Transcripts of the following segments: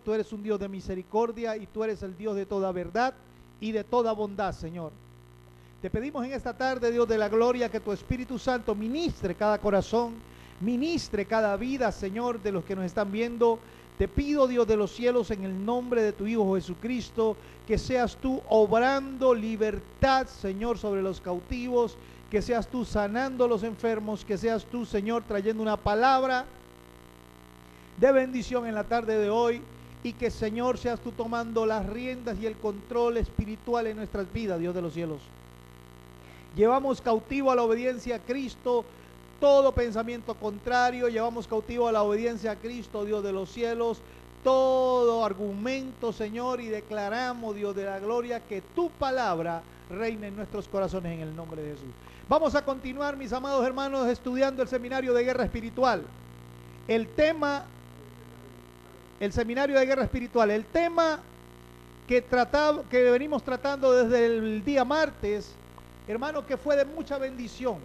Tú eres un Dios de misericordia y tú eres el Dios de toda verdad y de toda bondad, Señor. Te pedimos en esta tarde, Dios de la gloria, que tu Espíritu Santo ministre cada corazón, ministre cada vida, Señor, de los que nos están viendo. Te pido, Dios de los cielos, en el nombre de tu Hijo Jesucristo, que seas tú obrando libertad, Señor, sobre los cautivos, que seas tú sanando a los enfermos, que seas tú, Señor, trayendo una palabra de bendición en la tarde de hoy, y que, Señor, seas tú tomando las riendas y el control espiritual en nuestras vidas, Dios de los cielos. Llevamos cautivo a la obediencia a Cristo todo pensamiento contrario, llevamos cautivo a la obediencia a Cristo, Dios de los cielos, todo argumento, Señor, y declaramos, Dios de la gloria, que tu palabra reine en nuestros corazones en el nombre de Jesús. Vamos a continuar, mis amados hermanos, estudiando el seminario de guerra espiritual. El tema, el seminario de guerra espiritual, el tema que venimos tratando desde el día martes, hermano, que fue de mucha bendición.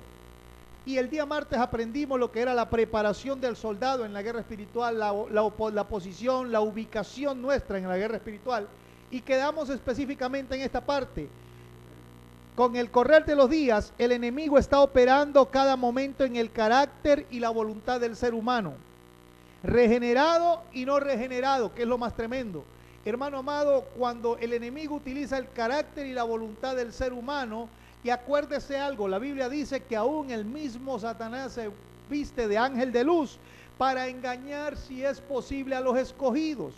Y el día martes aprendimos lo que era la preparación del soldado en la guerra espiritual, la posición, la ubicación nuestra en la guerra espiritual. Y quedamos específicamente en esta parte. Con el correr de los días, el enemigo está operando cada momento en el carácter y la voluntad del ser humano, regenerado y no regenerado, que es lo más tremendo. Hermano amado, cuando el enemigo utiliza el carácter y la voluntad del ser humano, y acuérdese algo, la Biblia dice que aún el mismo Satanás se viste de ángel de luz para engañar, si es posible, a los escogidos.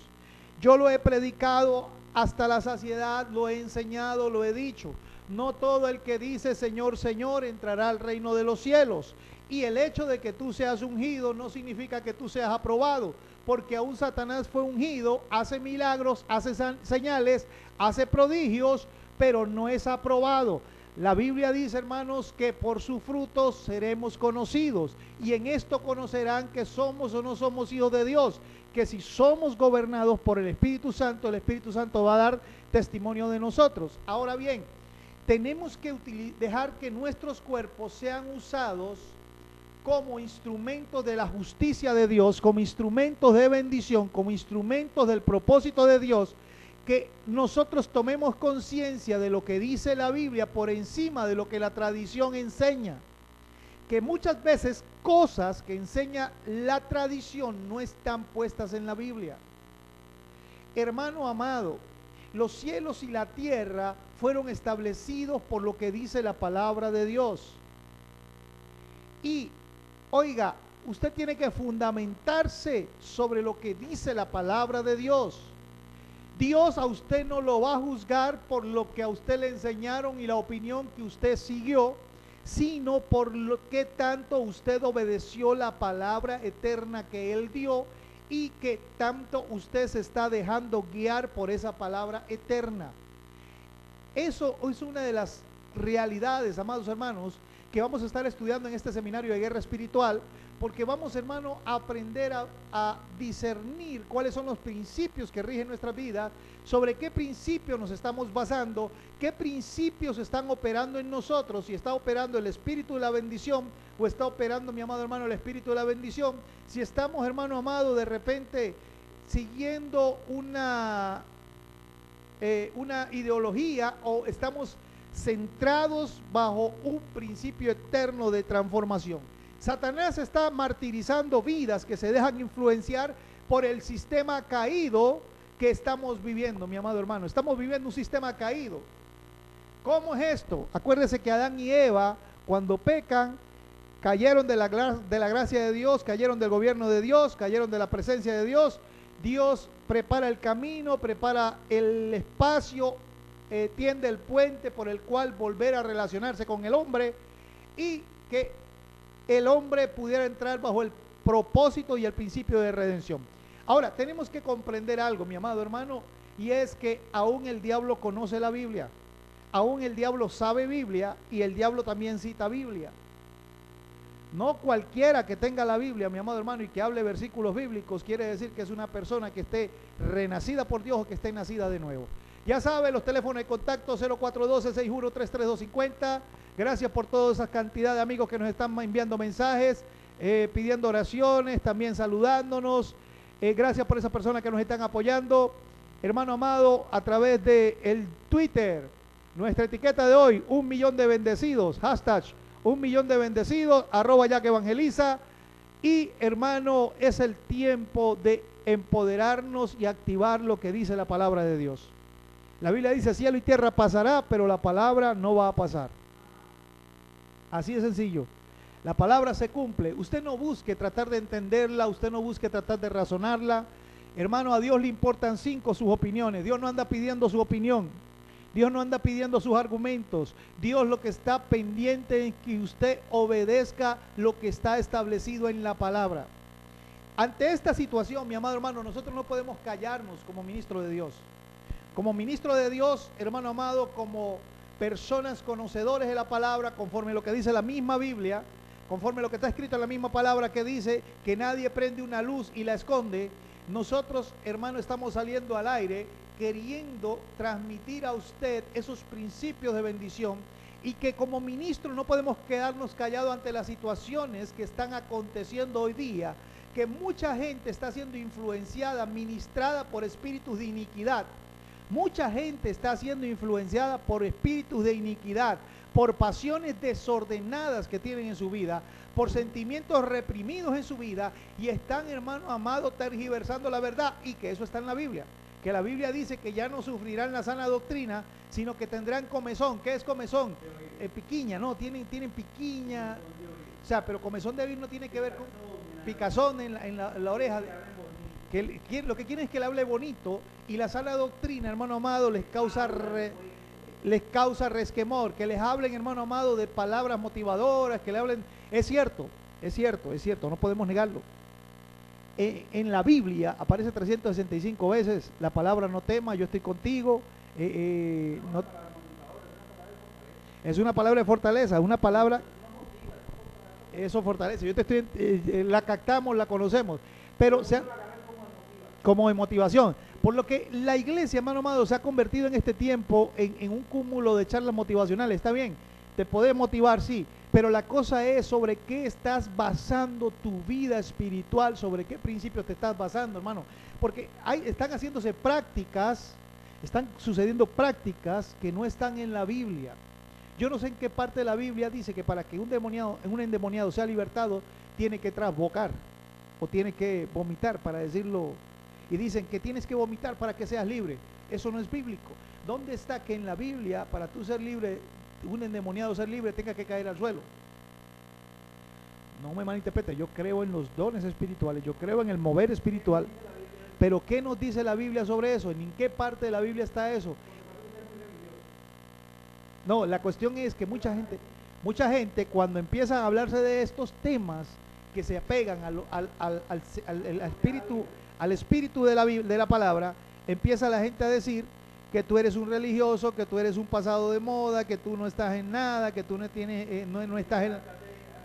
Yo lo he predicado hasta la saciedad, lo he enseñado, lo he dicho. No todo el que dice Señor, Señor entrará al reino de los cielos. Y el hecho de que tú seas ungido no significa que tú seas aprobado, porque aún Satanás fue ungido, hace milagros, hace señales, hace prodigios, pero no es aprobado. La Biblia dice, hermanos, que por sus frutos seremos conocidos, y en esto conocerán que somos o no somos hijos de Dios, que si somos gobernados por el Espíritu Santo va a dar testimonio de nosotros. Ahora bien, tenemos que dejar que nuestros cuerpos sean usados como instrumentos de la justicia de Dios, como instrumentos de bendición, como instrumentos del propósito de Dios, que nosotros tomemos conciencia de lo que dice la Biblia por encima de lo que la tradición enseña, que muchas veces cosas que enseña la tradición no están puestas en la Biblia. Hermano amado, los cielos y la tierra fueron establecidos por lo que dice la palabra de Dios. Y, oiga, usted tiene que fundamentarse sobre lo que dice la palabra de Dios. Dios a usted no lo va a juzgar por lo que a usted le enseñaron y la opinión que usted siguió, sino por lo que tanto usted obedeció la palabra eterna que Él dio y que tanto usted se está dejando guiar por esa palabra eterna. Eso es una de las realidades, amados hermanos, que vamos a estar estudiando en este seminario de guerra espiritual, porque vamos, hermano, a aprender a discernir cuáles son los principios que rigen nuestra vida, sobre qué principios nos estamos basando, qué principios están operando en nosotros, si está operando el espíritu de la bendición o está operando, mi amado hermano, el espíritu de la bendición, si estamos, hermano amado, de repente siguiendo una ideología o estamos centrados bajo un principio eterno de transformación. Satanás está martirizando vidas que se dejan influenciar por el sistema caído que estamos viviendo, mi amado hermano. Estamos viviendo un sistema caído. ¿Cómo es esto? Acuérdese que Adán y Eva, cuando pecan, cayeron de la gracia de Dios, cayeron del gobierno de Dios, cayeron de la presencia de Dios. Dios prepara el camino, prepara el espacio, tiende el puente por el cual volver a relacionarse con el hombre y que el hombre pudiera entrar bajo el propósito y el principio de redención. Ahora, tenemos que comprender algo, mi amado hermano, y es que aún el diablo conoce la Biblia, aún el diablo sabe Biblia y el diablo también cita Biblia. No cualquiera que tenga la Biblia, mi amado hermano, y que hable versículos bíblicos, quiere decir que es una persona que esté renacida por Dios o que esté nacida de nuevo. Ya sabe, los teléfonos de contacto 0412-613-250. Gracias por toda esa cantidad de amigos que nos están enviando mensajes, pidiendo oraciones, también saludándonos. Gracias por esas personas que nos están apoyando. Hermano amado, a través de el Twitter, nuestra etiqueta de hoy, 1.000.000 de bendecidos, hashtag 1.000.000 de bendecidos, @Jack Evangeliza. Y hermano, es el tiempo de empoderarnos y activar lo que dice la palabra de Dios. La Biblia dice, cielo y tierra pasará, pero la palabra no va a pasar. Así de sencillo. La palabra se cumple. Usted no busque tratar de entenderla, usted no busque tratar de razonarla. Hermano, a Dios le importan 5 sus opiniones. Dios no anda pidiendo su opinión. Dios no anda pidiendo sus argumentos. Dios lo que está pendiente es que usted obedezca lo que está establecido en la palabra. Ante esta situación, mi amado hermano, nosotros no podemos callarnos como ministro de Dios. Como ministro de Dios, hermano amado, como personas conocedores de la palabra, conforme a lo que dice la misma Biblia, conforme a lo que está escrito en la misma palabra que dice que nadie prende una luz y la esconde, nosotros, hermano, estamos saliendo al aire queriendo transmitir a usted esos principios de bendición, y que como ministro no podemos quedarnos callados ante las situaciones que están aconteciendo hoy día, que mucha gente está siendo influenciada, ministrada por espíritus de iniquidad. Mucha gente está siendo influenciada por espíritus de iniquidad, por pasiones desordenadas que tienen en su vida, por sentimientos reprimidos en su vida, y están, hermano amado, tergiversando la verdad, y que eso está en la Biblia. Que la Biblia dice que ya no sufrirán la sana doctrina, sino que tendrán comezón. ¿Qué es comezón? Piquiña, no, tienen piquiña. O sea, pero comezón de no tiene que ver con picazón en la oreja. Lo que quieren es que le hable bonito, y la sana doctrina, hermano amado, les causa resquemor. Que les hablen, hermano amado, de palabras motivadoras, que le hablen. Es cierto, no podemos negarlo. En la Biblia aparece 365 veces la palabra no temas, yo estoy contigo. No, es una palabra de fortaleza, una palabra, eso fortalece. Yo te estoy, la captamos, la conocemos, pero como de motivación. Por lo que la iglesia, hermano amado, se ha convertido en este tiempo en un cúmulo de charlas motivacionales. Está bien, te puede motivar, sí, pero la cosa es sobre qué estás basando tu vida espiritual, sobre qué principios te estás basando, hermano. Porque están haciéndose prácticas, están sucediendo prácticas que no están en la Biblia. Yo no sé en qué parte de la Biblia dice que para que un endemoniado sea libertado, tiene que trasbocar o tiene que vomitar, para decirlo. Y dicen que tienes que vomitar para que seas libre. Eso no es bíblico. ¿Dónde está que en la Biblia, para tú ser libre, un endemoniado ser libre, tenga que caer al suelo? No me malinterprete, yo creo en los dones espirituales, yo creo en el mover espiritual, pero ¿qué nos dice la Biblia sobre eso? ¿En qué parte de la Biblia está eso? No, la cuestión es que mucha gente cuando empiezan a hablarse de estos temas que se apegan al espíritu de la palabra, empieza la gente a decir que tú eres un religioso, que tú eres un pasado de moda, que tú no estás en nada, que tú no tienes, no estás en,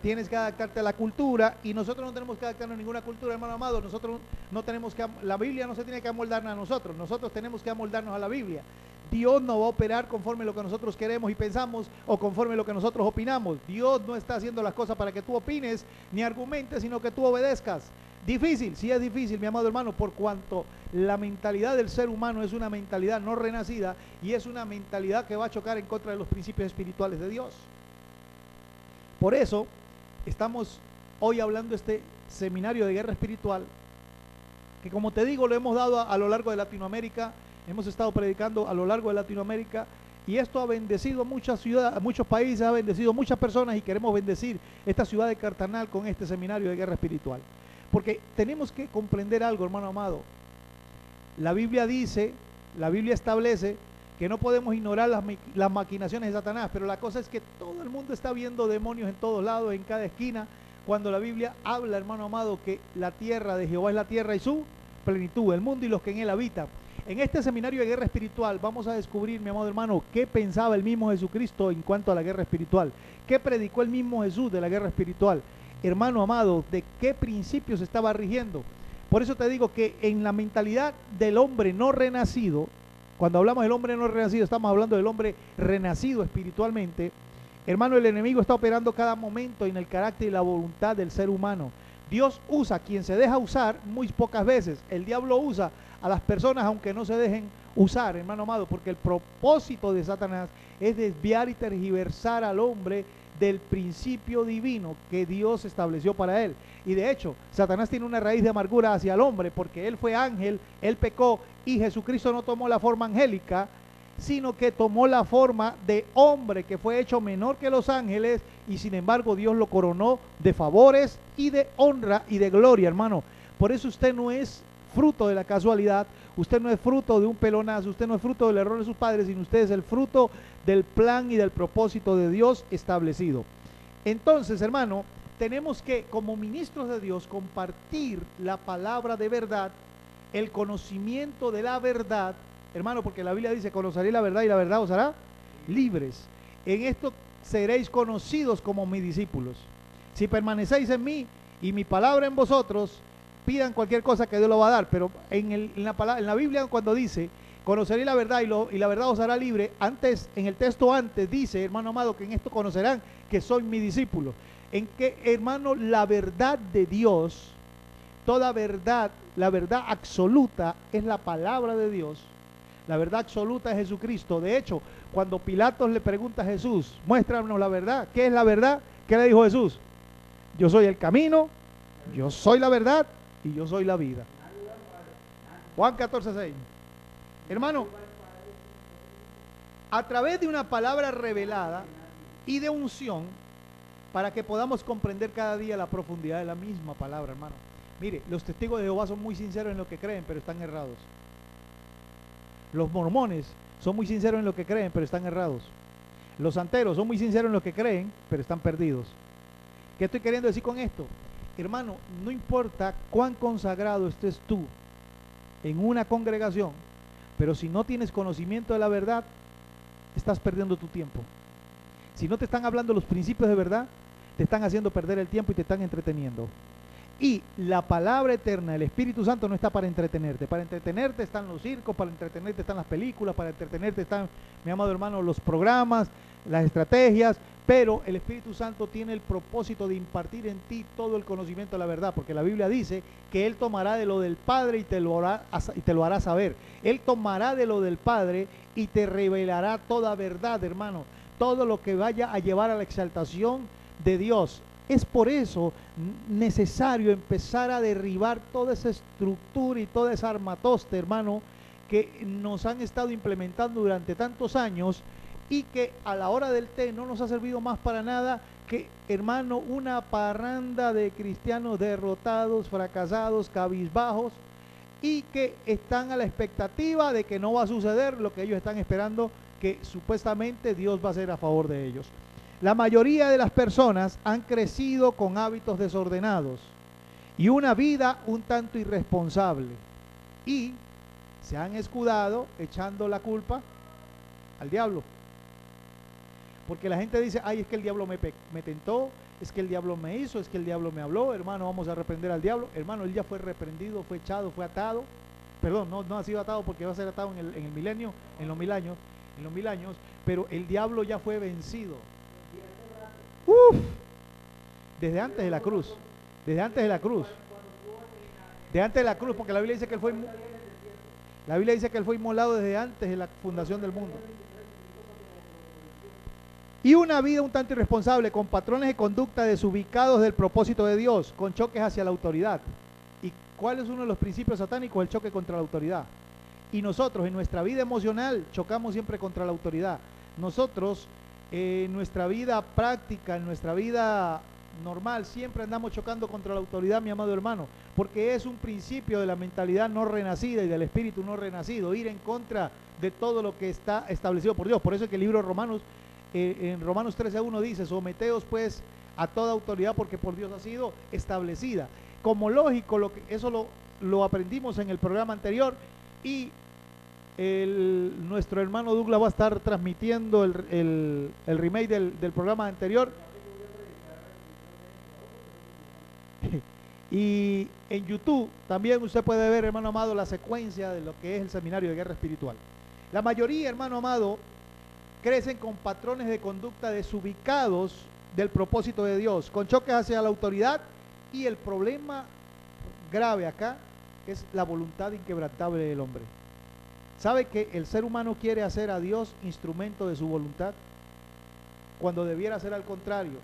tienes que adaptarte a la cultura, y nosotros no tenemos que adaptarnos a ninguna cultura, hermano amado. Nosotros no tenemos que, la Biblia no se tiene que amoldarnos a nosotros, nosotros tenemos que amoldarnos a la Biblia. Dios no va a operar conforme a lo que nosotros queremos y pensamos, o conforme a lo que nosotros opinamos. Dios no está haciendo las cosas para que tú opines ni argumentes, sino que tú obedezcas. Difícil, sí es difícil, mi amado hermano, por cuanto la mentalidad del ser humano es una mentalidad no renacida, y es una mentalidad que va a chocar en contra de los principios espirituales de Dios. Por eso estamos hoy hablando de este seminario de guerra espiritual, que, como te digo, lo hemos dado a lo largo de Latinoamérica. Hemos estado predicando a lo largo de Latinoamérica, y esto ha bendecido a muchas ciudades, a muchos países, ha bendecido a muchas personas, y queremos bendecir esta ciudad de Cartaginal con este seminario de guerra espiritual. Porque tenemos que comprender algo, hermano amado. La Biblia dice, la Biblia establece que no podemos ignorar las maquinaciones de Satanás, pero la cosa es que todo el mundo está viendo demonios en todos lados, en cada esquina, cuando la Biblia habla, hermano amado, que la tierra de Jehová es la tierra y su plenitud, el mundo y los que en él habitan. En este seminario de guerra espiritual vamos a descubrir, mi amado hermano, qué pensaba el mismo Jesucristo en cuanto a la guerra espiritual, qué predicó el mismo Jesús de la guerra espiritual, hermano amado, de qué principios estaba rigiendo. Por eso te digo que en la mentalidad del hombre no renacido, cuando hablamos del hombre no renacido, estamos hablando del hombre renacido espiritualmente. Hermano, el enemigo está operando cada momento en el carácter y la voluntad del ser humano. Dios usa a quien se deja usar muy pocas veces. El diablo usa a las personas aunque no se dejen usar, hermano amado, porque el propósito de Satanás es desviar y tergiversar al hombre del principio divino que Dios estableció para él. Y de hecho, Satanás tiene una raíz de amargura hacia el hombre, porque él fue ángel, él pecó, y Jesucristo no tomó la forma angélica, sino que tomó la forma de hombre, que fue hecho menor que los ángeles, y sin embargo Dios lo coronó de favores y de honra y de gloria, hermano. Por eso usted no es fruto de la casualidad, usted no es fruto de un pelonazo, usted no es fruto del error de sus padres, sino usted es el fruto del plan y del propósito de Dios establecido. Entonces, hermano, tenemos que, como ministros de Dios, compartir la palabra de verdad, el conocimiento de la verdad, hermano, porque la Biblia dice: conoceréis la verdad y la verdad os hará libres. En esto seréis conocidos como mis discípulos, si permanecéis en mí y mi palabra en vosotros. Pidan cualquier cosa que Dios lo va a dar. Pero en la Biblia, cuando dice conoceréis la verdad y la verdad os hará libre, antes, en el texto antes dice, hermano amado, que en esto conocerán que soy mi discípulo. En que, hermano, la verdad de Dios, toda verdad, la verdad absoluta es la palabra de Dios. La verdad absoluta es Jesucristo. De hecho, cuando Pilatos le pregunta a Jesús: muéstranos la verdad, ¿qué es la verdad? ¿Qué le dijo Jesús? Yo soy el camino, yo soy la verdad y yo soy la vida. Juan 14:6. Hermano, a través de una palabra revelada y de unción, para que podamos comprender cada día la profundidad de la misma palabra, hermano. Mire, los testigos de Jehová son muy sinceros en lo que creen, pero están errados. Los mormones son muy sinceros en lo que creen, pero están errados. Los santeros son muy sinceros en lo que creen, pero están perdidos. ¿Qué estoy queriendo decir con esto? Hermano, no importa cuán consagrado estés tú en una congregación, pero si no tienes conocimiento de la verdad, estás perdiendo tu tiempo. Si no te están hablando los principios de verdad, te están haciendo perder el tiempo y te están entreteniendo. Y la palabra eterna, el Espíritu Santo, no está para entretenerte. Para entretenerte están los circos, para entretenerte están las películas, para entretenerte están, mi amado hermano, los programas, las estrategias, pero el Espíritu Santo tiene el propósito de impartir en ti todo el conocimiento de la verdad, porque la Biblia dice que Él tomará de lo del Padre y te lo hará saber. Él tomará de lo del Padre y te revelará toda verdad, hermano, todo lo que vaya a llevar a la exaltación de Dios. Es por eso necesario empezar a derribar toda esa estructura y toda esa armatoste, hermano, que nos han estado implementando durante tantos años y que a la hora del té no nos ha servido más para nada que, hermano, una parranda de cristianos derrotados, fracasados, cabizbajos, y que están a la expectativa de que no va a suceder lo que ellos están esperando, que supuestamente Dios va a hacer a favor de ellos. La mayoría de las personas han crecido con hábitos desordenados y una vida un tanto irresponsable, y se han escudado echando la culpa al diablo. Porque la gente dice: ay, es que el diablo me tentó, es que el diablo me hizo, es que el diablo me habló. Hermano, vamos a reprender al diablo. Hermano, él ya fue reprendido, fue echado, fue atado. Perdón, no ha sido atado, porque va a ser atado en el milenio, en los 1000 años, pero el diablo ya fue vencido. Desde antes de la cruz, desde antes de la cruz, porque la Biblia dice que él fue inmolado desde antes de la fundación del mundo. Y una vida un tanto irresponsable, con patrones de conducta desubicados del propósito de Dios, con choques hacia la autoridad. ¿Y cuál es uno de los principios satánicos? El choque contra la autoridad. Y nosotros en nuestra vida emocional chocamos siempre contra la autoridad. Nosotros en nuestra vida práctica, en nuestra vida normal, siempre andamos chocando contra la autoridad, mi amado hermano, porque es un principio de la mentalidad no renacida y del espíritu no renacido, ir en contra de todo lo que está establecido por Dios. Por eso es que el libro de Romanos, en Romanos 13:1 dice: someteos pues a toda autoridad, porque por Dios ha sido establecida. Como lógico, eso lo aprendimos en el programa anterior, y nuestro hermano Douglas va a estar transmitiendo el remake del programa anterior. Y en YouTube también usted puede ver, hermano amado, la secuencia de lo que es el seminario de guerra espiritual. La mayoría, hermano amado, crecen con patrones de conducta desubicados del propósito de Dios, con choques hacia la autoridad Y el problema grave acá es la voluntad inquebrantable del hombre. ¿Sabe que el ser humano quiere hacer a Dios instrumento de su voluntad? Cuando debiera ser al contrario.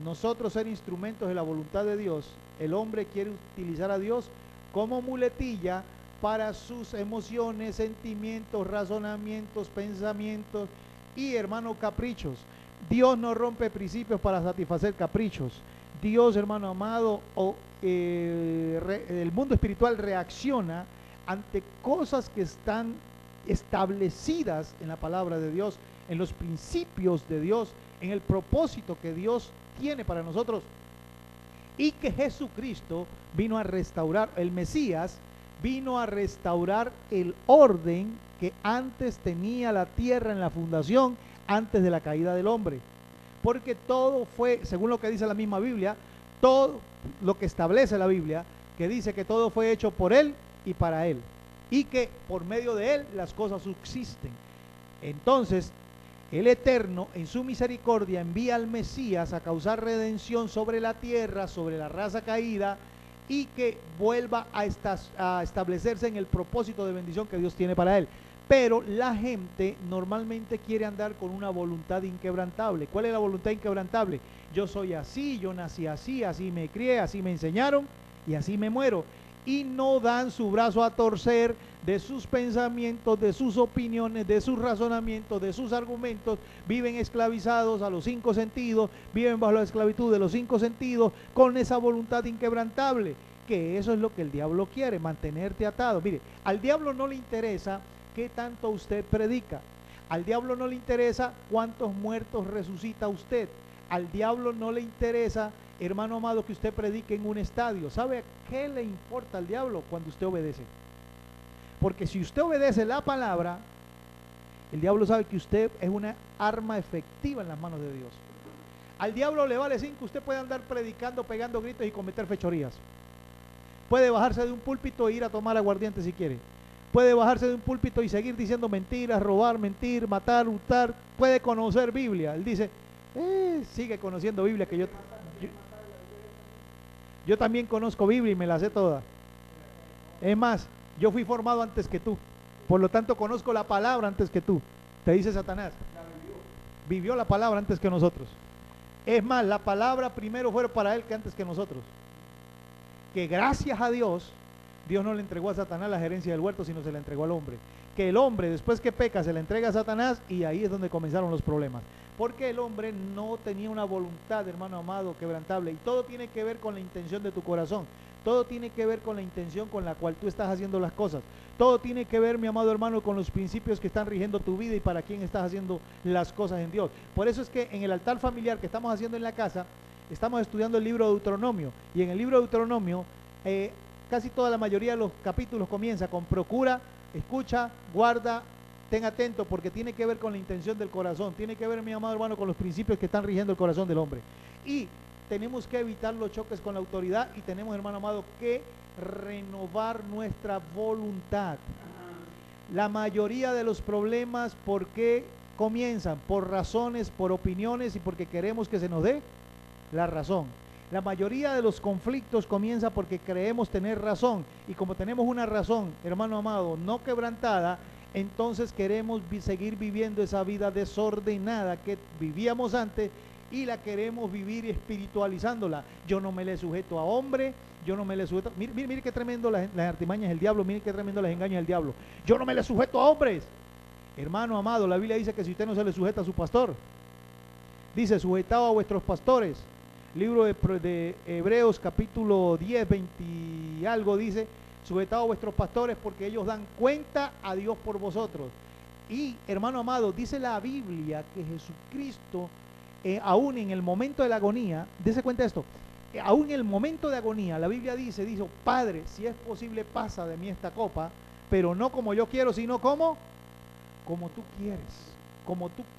Nosotros ser instrumentos de la voluntad de Dios. El hombre quiere utilizar a Dios como muletilla para sus emociones, sentimientos, razonamientos, pensamientos y, hermano, caprichos. Dios no rompe principios para satisfacer caprichos. Dios, hermano amado, el mundo espiritual reacciona ante cosas que están establecidas en la palabra de Dios, en los principios de Dios, en el propósito que Dios tiene para nosotros, y que Jesucristo vino a restaurar, el Mesías vino a restaurar el orden que antes tenía la tierra en la fundación, antes de la caída del hombre. Porque todo fue, según lo que dice la misma Biblia, todo lo que establece la Biblia, que dice que todo fue hecho por Él y para Él, y que por medio de Él las cosas subsisten. Entonces, el Eterno, en su misericordia, envía al Mesías a causar redención sobre la tierra, sobre la raza caída, y que vuelva a establecerse en el propósito de bendición que Dios tiene para Él. Pero la gente normalmente quiere andar con una voluntad inquebrantable. ¿Cuál es la voluntad inquebrantable? Yo soy así, yo nací así, así me crié, así me enseñaron y así me muero. Y no dan su brazo a torcer de sus pensamientos, de sus opiniones, de sus razonamientos, de sus argumentos. Viven esclavizados a los 5 sentidos, viven bajo la esclavitud de los 5 sentidos, con esa voluntad inquebrantable, que eso es lo que el diablo quiere, mantenerte atado. Mire, al diablo no le interesa qué tanto usted predica. Al diablo no le interesa cuántos muertos resucita usted. Al diablo no le interesa, hermano amado, que usted predique en un estadio. ¿Sabe qué le importa al diablo? Cuando usted obedece. Porque si usted obedece la palabra, el diablo sabe que usted es una arma efectiva en las manos de Dios. Al diablo le vale 5, usted puede andar predicando, pegando gritos y cometer fechorías. Puede bajarse de un púlpito e ir a tomar aguardiente si quiere. Puede bajarse de un púlpito y seguir diciendo mentiras, robar, mentir, matar, hurtar. Puede conocer Biblia. Él dice, sigue conociendo Biblia, que yo también conozco Biblia y me la sé toda. Es más, yo fui formado antes que tú. Por lo tanto, conozco la palabra antes que tú. Te dice Satanás. Vivió la palabra antes que nosotros. Es más, la palabra primero fue para él que antes que nosotros. Que gracias a Dios, Dios no le entregó a Satanás la gerencia del huerto, sino se la entregó al hombre. Que el hombre, después que peca, se la entrega a Satanás, y ahí es donde comenzaron los problemas. Porque el hombre no tenía una voluntad, hermano amado, quebrantable. Y todo tiene que ver con la intención de tu corazón. Todo tiene que ver con la intención con la cual tú estás haciendo las cosas. Todo tiene que ver, mi amado hermano, con los principios que están rigiendo tu vida y para quién estás haciendo las cosas en Dios. Por eso es que en el altar familiar que estamos haciendo en la casa, estamos estudiando el libro de Deuteronomio. Y en el libro de Deuteronomio, casi toda la mayoría de los capítulos comienza con procura, escucha, guarda, ten atento, porque tiene que ver con la intención del corazón. Tiene que ver, mi amado hermano, con los principios que están rigiendo el corazón del hombre. Y tenemos que evitar los choques con la autoridad y tenemos, hermano amado, que renovar nuestra voluntad. La mayoría de los problemas, ¿por qué comienzan? Por razones, por opiniones y porque queremos que se nos dé la razón. La mayoría de los conflictos comienza porque creemos tener razón, y como tenemos una razón, hermano amado, no quebrantada, entonces queremos seguir viviendo esa vida desordenada que vivíamos antes y la queremos vivir espiritualizándola. Yo no me le sujeto a hombre, yo no me le sujeto, mire qué tremendo las artimañas del diablo, mire qué tremendo las engañas del diablo. Yo no me le sujeto a hombres. Hermano amado, la Biblia dice que si usted no se le sujeta a su pastor, dice, sujetado a vuestros pastores. Libro de Hebreos capítulo 10, 20 y algo dice, sujetado a vuestros pastores porque ellos dan cuenta a Dios por vosotros. Y hermano amado, dice la Biblia que Jesucristo, aún en el momento de la agonía, dése cuenta de esto, aún en el momento de agonía, la Biblia dice, Padre, si es posible pasa de mí esta copa, pero no como yo quiero, sino como tú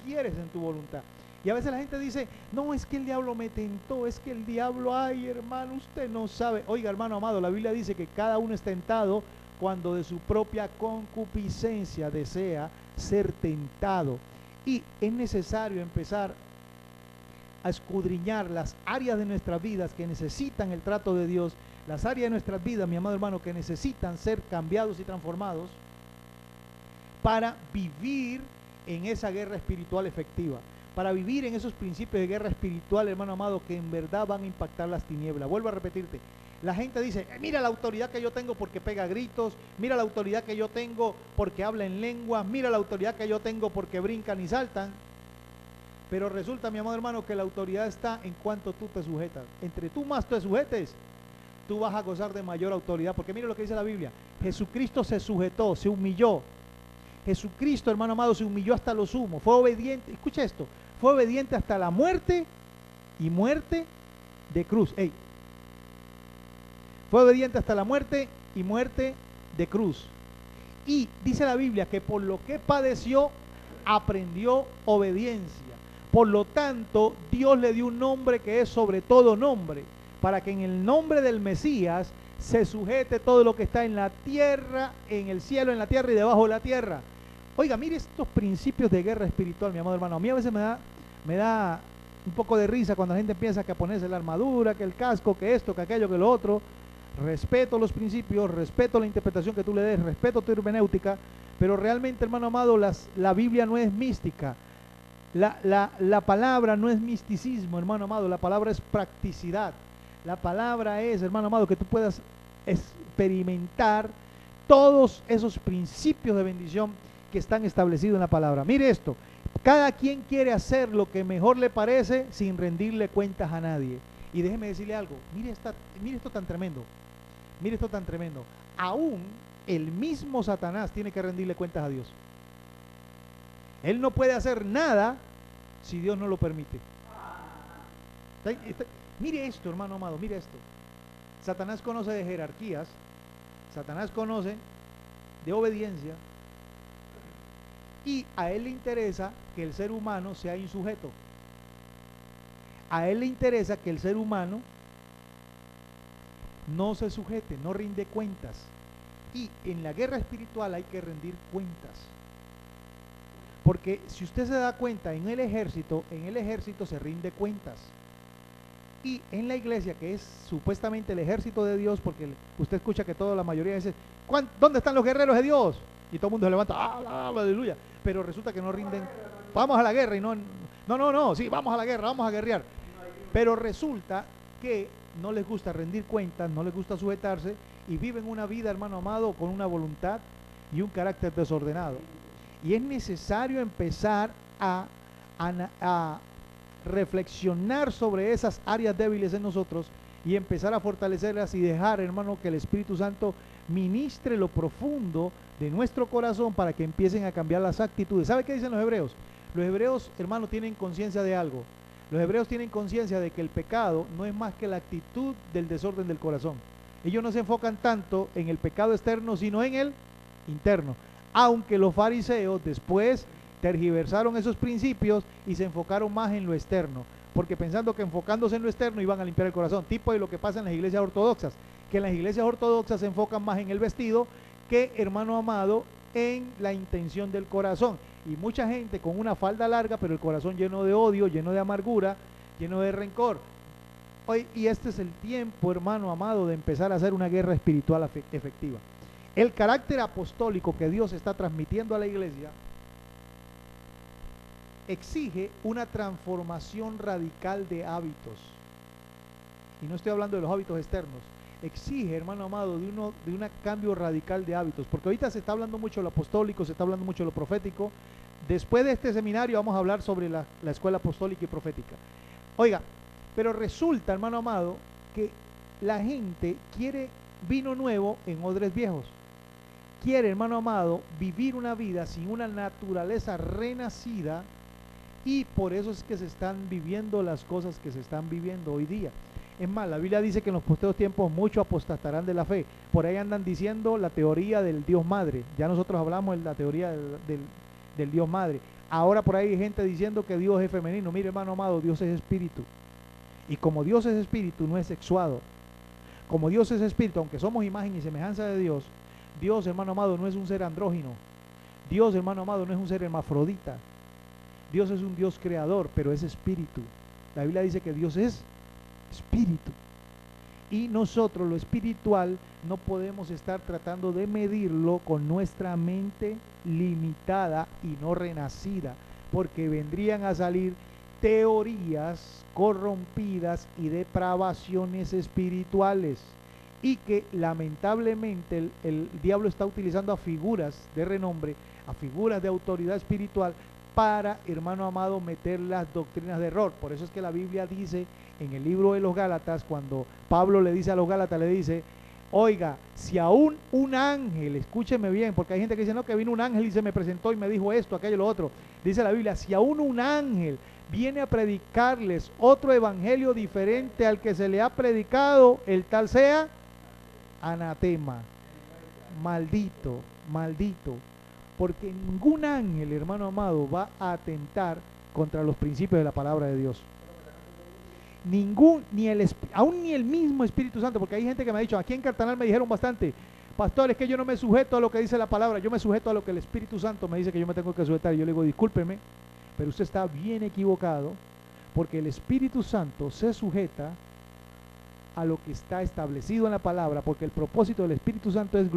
quieres en tu voluntad. Y a veces la gente dice, no, es que el diablo me tentó, es que el diablo, ay hermano, usted no sabe. Oiga, hermano amado, la Biblia dice que cada uno es tentado cuando de su propia concupiscencia desea ser tentado. Y es necesario empezar a escudriñar las áreas de nuestras vidas que necesitan el trato de Dios, las áreas de nuestras vidas, mi amado hermano, que necesitan ser cambiados y transformados para vivir en esa guerra espiritual efectiva, para vivir en esos principios de guerra espiritual, hermano amado, que en verdad van a impactar las tinieblas. Vuelvo a repetirte, la gente dice, mira la autoridad que yo tengo porque pega gritos, mira la autoridad que yo tengo porque habla en lengua, mira la autoridad que yo tengo porque brincan y saltan. Pero resulta, mi amado hermano, que la autoridad está en cuanto tú te sujetas. Entre tú más te sujetes, tú vas a gozar de mayor autoridad. Porque mire lo que dice la Biblia. Jesucristo se sujetó, se humilló. Jesucristo, hermano amado, se humilló hasta lo sumo. Fue obediente, escucha esto, fue obediente hasta la muerte y muerte de cruz. Ey. Fue obediente hasta la muerte y muerte de cruz. Y dice la Biblia que por lo que padeció, aprendió obediencia. Por lo tanto, Dios le dio un nombre que es sobre todo nombre, para que en el nombre del Mesías se sujete todo lo que está en la tierra, en el cielo, en la tierra y debajo de la tierra. Oiga, mire estos principios de guerra espiritual, mi amado hermano. A mí a veces me da un poco de risa cuando la gente empieza a ponerse la armadura, que el casco, que esto, que aquello, que lo otro. Respeto los principios, respeto la interpretación que tú le des, respeto tu hermenéutica, pero realmente, hermano amado, la Biblia no es mística. La palabra no es misticismo, hermano amado, la palabra es practicidad. La palabra es, hermano amado, que tú puedas experimentar todos esos principios de bendición que están establecidos en la palabra. Mire esto, cada quien quiere hacer lo que mejor le parece sin rendirle cuentas a nadie. Y déjeme decirle algo, mire esto tan tremendo, mire esto tan tremendo. Aún el mismo Satanás tiene que rendirle cuentas a Dios. Él no puede hacer nada si Dios no lo permite. Mire esto, hermano amado, mire esto. Satanás conoce de jerarquías, Satanás conoce de obediencia, y a él le interesa que el ser humano sea insujeto. A él le interesa que el ser humano no se sujete, no rinde cuentas. Y en la guerra espiritual hay que rendir cuentas. Porque si usted se da cuenta, en el ejército se rinde cuentas. Y en la iglesia, que es supuestamente el ejército de Dios, porque usted escucha que la mayoría dice, ¿dónde están los guerreros de Dios? Y todo el mundo se levanta, aleluya. Pero resulta que no rinden, vamos a la guerra, y no, sí, vamos a la guerra, vamos a guerrear. Pero resulta que no les gusta rendir cuentas, no les gusta sujetarse, y viven una vida, hermano amado, con una voluntad y un carácter desordenado. Y es necesario empezar a reflexionar sobre esas áreas débiles en nosotros y empezar a fortalecerlas y dejar, hermano, que el Espíritu Santo ministre lo profundo de nuestro corazón para que empiecen a cambiar las actitudes. ¿Sabe qué dicen los hebreos? Los hebreos, hermano, tienen conciencia de algo. Los hebreos tienen conciencia de que el pecado no es más que la actitud del desorden del corazón. Ellos no se enfocan tanto en el pecado externo, sino en el interno. Aunque los fariseos después tergiversaron esos principios y se enfocaron más en lo externo, porque pensando que enfocándose en lo externo iban a limpiar el corazón, tipo de lo que pasa en las iglesias ortodoxas, que en las iglesias ortodoxas se enfocan más en el vestido que, hermano amado, en la intención del corazón. Y mucha gente con una falda larga, pero el corazón lleno de odio, lleno de amargura, lleno de rencor. Hoy, y este es el tiempo, hermano amado, de empezar a hacer una guerra espiritual efectiva. El carácter apostólico que Dios está transmitiendo a la iglesia exige una transformación radical de hábitos. Y no estoy hablando de los hábitos externos. Exige, hermano amado, de un cambio radical de hábitos. Porque ahorita se está hablando mucho de lo apostólico, se está hablando mucho de lo profético. Después de este seminario vamos a hablar sobre la escuela apostólica y profética. Oiga, pero resulta, hermano amado, que la gente quiere vino nuevo en odres viejos. Quiere, hermano amado, vivir una vida sin una naturaleza renacida, y por eso es que se están viviendo las cosas que se están viviendo hoy día. Es más, la Biblia dice que en los postreros tiempos muchos apostatarán de la fe. Por ahí andan diciendo la teoría del Dios Madre. Ya nosotros hablamos de la teoría del Dios Madre. Ahora por ahí hay gente diciendo que Dios es femenino. Mire, hermano amado, Dios es espíritu. Y como Dios es espíritu, no es sexuado. Como Dios es espíritu, aunque somos imagen y semejanza de Dios, Dios, hermano amado, no es un ser andrógino. Dios, hermano amado, no es un ser hermafrodita. Dios es un Dios creador, pero es espíritu. La Biblia dice que Dios es espíritu. Y nosotros lo espiritual no podemos estar tratando de medirlo con nuestra mente limitada y no renacida, porque vendrían a salir teorías corrompidas y depravaciones espirituales, y que lamentablemente el diablo está utilizando a figuras de renombre, a figuras de autoridad espiritual, para, hermano amado, meter las doctrinas de error. Por eso es que la Biblia dice en el libro de los Gálatas, cuando Pablo le dice a los Gálatas, le dice, oiga, si aún un ángel, escúcheme bien, porque hay gente que dice, no, que vino un ángel y se me presentó y me dijo esto, aquello, lo otro. Dice la Biblia, si aún un ángel viene a predicarles otro evangelio diferente al que se le ha predicado, el tal sea anatema, maldito, maldito. Porque ningún ángel, hermano amado, va a atentar contra los principios de la palabra de Dios. Ningún, aún ni el mismo Espíritu Santo, porque hay gente que me ha dicho, aquí en Cartanal me dijeron bastante, pastor, es que yo no me sujeto a lo que dice la palabra, yo me sujeto a lo que el Espíritu Santo me dice que yo me tengo que sujetar. Y yo le digo, discúlpeme, pero usted está bien equivocado, porque el Espíritu Santo se sujeta a lo que está establecido en la palabra, porque el propósito del Espíritu Santo es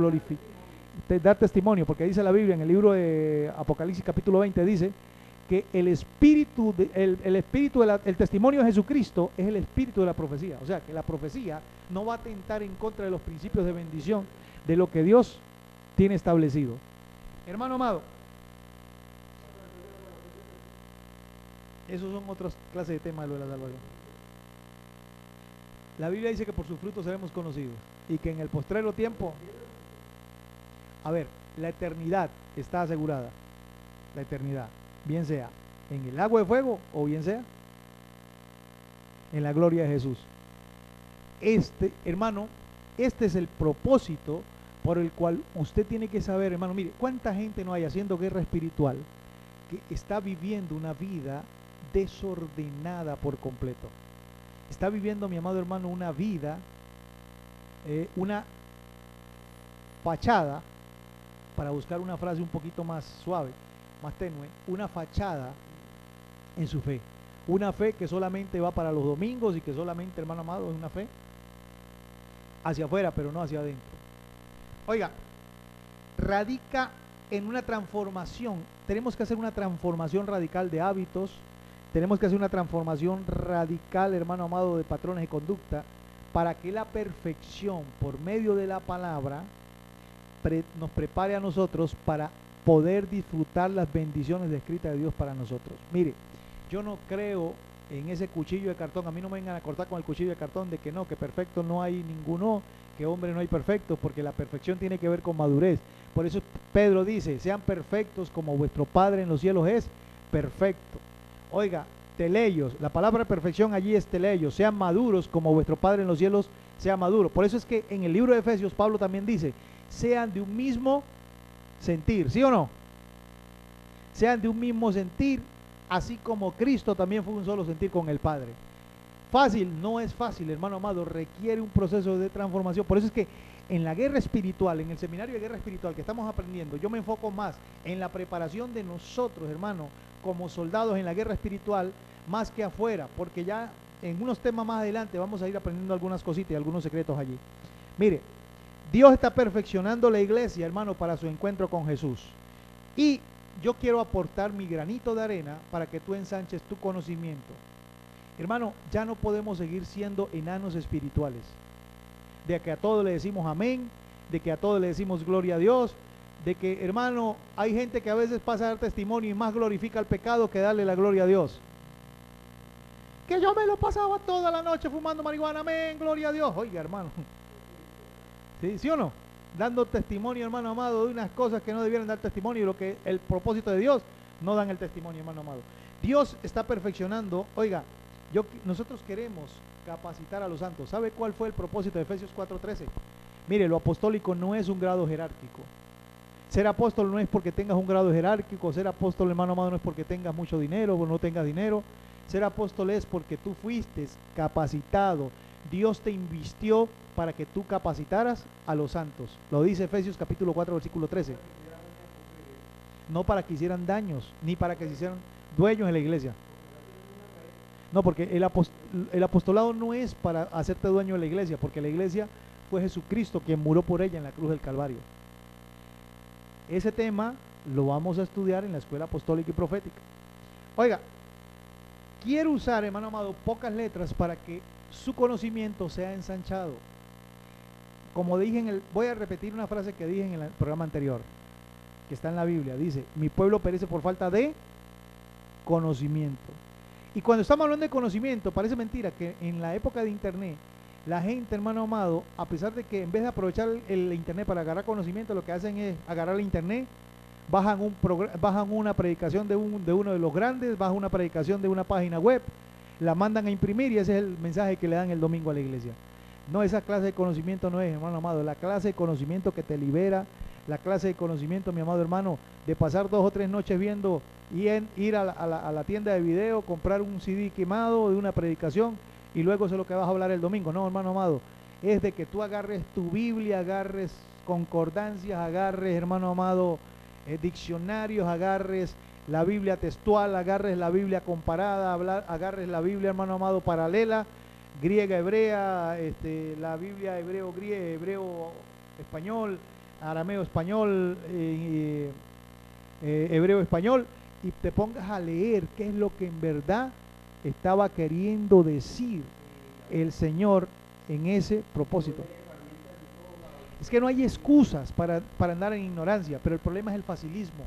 dar testimonio, porque dice la Biblia en el libro de Apocalipsis capítulo 20, dice que el espíritu, el testimonio de Jesucristo es el espíritu de la profecía. O sea, que la profecía no va a atentar en contra de los principios de bendición de lo que Dios tiene establecido. Hermano amado, esos son otras clases de temas de lo de la salvación. La Biblia dice que por sus frutos seremos conocidos y que en el postrero tiempo, a ver, la eternidad está asegurada. La eternidad, bien sea en el lago de fuego o bien sea en la gloria de Jesús. Hermano, este es el propósito por el cual usted tiene que saber, hermano. Mire, cuánta gente no hay haciendo guerra espiritual que está viviendo una vida desordenada por completo. Está viviendo, mi amado hermano, una vida, una fachada, para buscar una frase un poquito más suave, más tenue, una fachada en su fe. Una fe que solamente va para los domingos y que solamente, hermano amado, es una fe hacia afuera, pero no hacia adentro. Oiga, radica en una transformación. Tenemos que hacer una transformación radical de hábitos, tenemos que hacer una transformación radical, hermano amado, de patrones de conducta, para que la perfección, por medio de la palabra, nos prepare a nosotros para poder disfrutar las bendiciones descritas de Dios para nosotros. Mire, yo no creo en ese cuchillo de cartón. A mí no me vengan a cortar con el cuchillo de cartón de que no, que perfecto no hay ninguno, que hombre no hay perfecto, porque la perfección tiene que ver con madurez. Por eso Pedro dice, sean perfectos como vuestro Padre en los cielos es perfecto. Oiga, teleios, la palabra perfección allí es teleios, sean maduros como vuestro Padre en los cielos sea maduro. Por eso es que en el libro de Efesios Pablo también dice, sean de un mismo sentir, ¿sí o no? Sean de un mismo sentir, así como Cristo también fue un solo sentir con el Padre. Fácil, no es fácil, hermano amado, requiere un proceso de transformación. Por eso es que en la guerra espiritual, en el seminario de guerra espiritual que estamos aprendiendo, yo me enfoco más en la preparación de nosotros, hermano, como soldados en la guerra espiritual, más que afuera, porque ya en unos temas más adelante vamos a ir aprendiendo algunas cositas y algunos secretos allí. Mire, Dios está perfeccionando la iglesia, hermano, para su encuentro con Jesús. Y yo quiero aportar mi granito de arena para que tú ensanches tu conocimiento. Hermano, ya no podemos seguir siendo enanos espirituales, de que a todos le decimos amén, de que a todos le decimos gloria a Dios, de que, hermano, hay gente que a veces pasa a dar testimonio y más glorifica el pecado que darle la gloria a Dios. Que yo me lo pasaba toda la noche fumando marihuana, amén, gloria a Dios. Oiga, hermano, ¿sí, sí o no? Dando testimonio, hermano amado, de unas cosas que no debieran dar testimonio, y lo que el propósito de Dios no dan el testimonio, hermano amado. Dios está perfeccionando. Oiga, nosotros queremos capacitar a los santos. ¿Sabe cuál fue el propósito de Efesios 4:13? Mire, lo apostólico no es un grado jerárquico. Ser apóstol no es porque tengas un grado jerárquico. Ser apóstol, hermano amado, no es porque tengas mucho dinero o no tengas dinero. Ser apóstol es porque tú fuiste capacitado. Dios te invistió para que tú capacitaras a los santos. Lo dice Efesios capítulo 4, versículo 13. No para que hicieran daños, ni para que se hicieran dueños en la iglesia. No, porque el apostolado no es para hacerte dueño de la iglesia, porque la iglesia fue Jesucristo quien murió por ella en la cruz del Calvario. Ese tema lo vamos a estudiar en la escuela apostólica y profética. Oiga, quiero usar, hermano amado, pocas letras para que su conocimiento sea ensanchado. Como dije voy a repetir una frase que dije en el programa anterior, que está en la Biblia. Dice, mi pueblo perece por falta de conocimiento. Y cuando estamos hablando de conocimiento, parece mentira que en la época de internet, la gente, hermano amado, a pesar de que en vez de aprovechar el internet para agarrar conocimiento, lo que hacen es agarrar el internet, bajan una predicación de uno de los grandes, bajan una predicación de una página web, la mandan a imprimir y ese es el mensaje que le dan el domingo a la iglesia. No, esa clase de conocimiento no es, hermano amado, la clase de conocimiento que te libera, la clase de conocimiento, mi amado hermano, de pasar 2 o 3 noches viendo y ir a la tienda de video, comprar un CD quemado de una predicación y luego eso es lo que vas a hablar el domingo. No, hermano amado, es de que tú agarres tu Biblia, agarres concordancias, agarres, hermano amado, diccionarios, agarres la Biblia textual, agarres la Biblia comparada, agarres la Biblia, hermano amado, paralela, griega, hebrea, la Biblia hebreo, hebreo, español, arameo, español, hebreo, español, y te pongas a leer qué es lo que en verdad estaba queriendo decir el Señor en ese propósito. Es que no hay excusas para andar en ignorancia, pero el problema es el facilismo.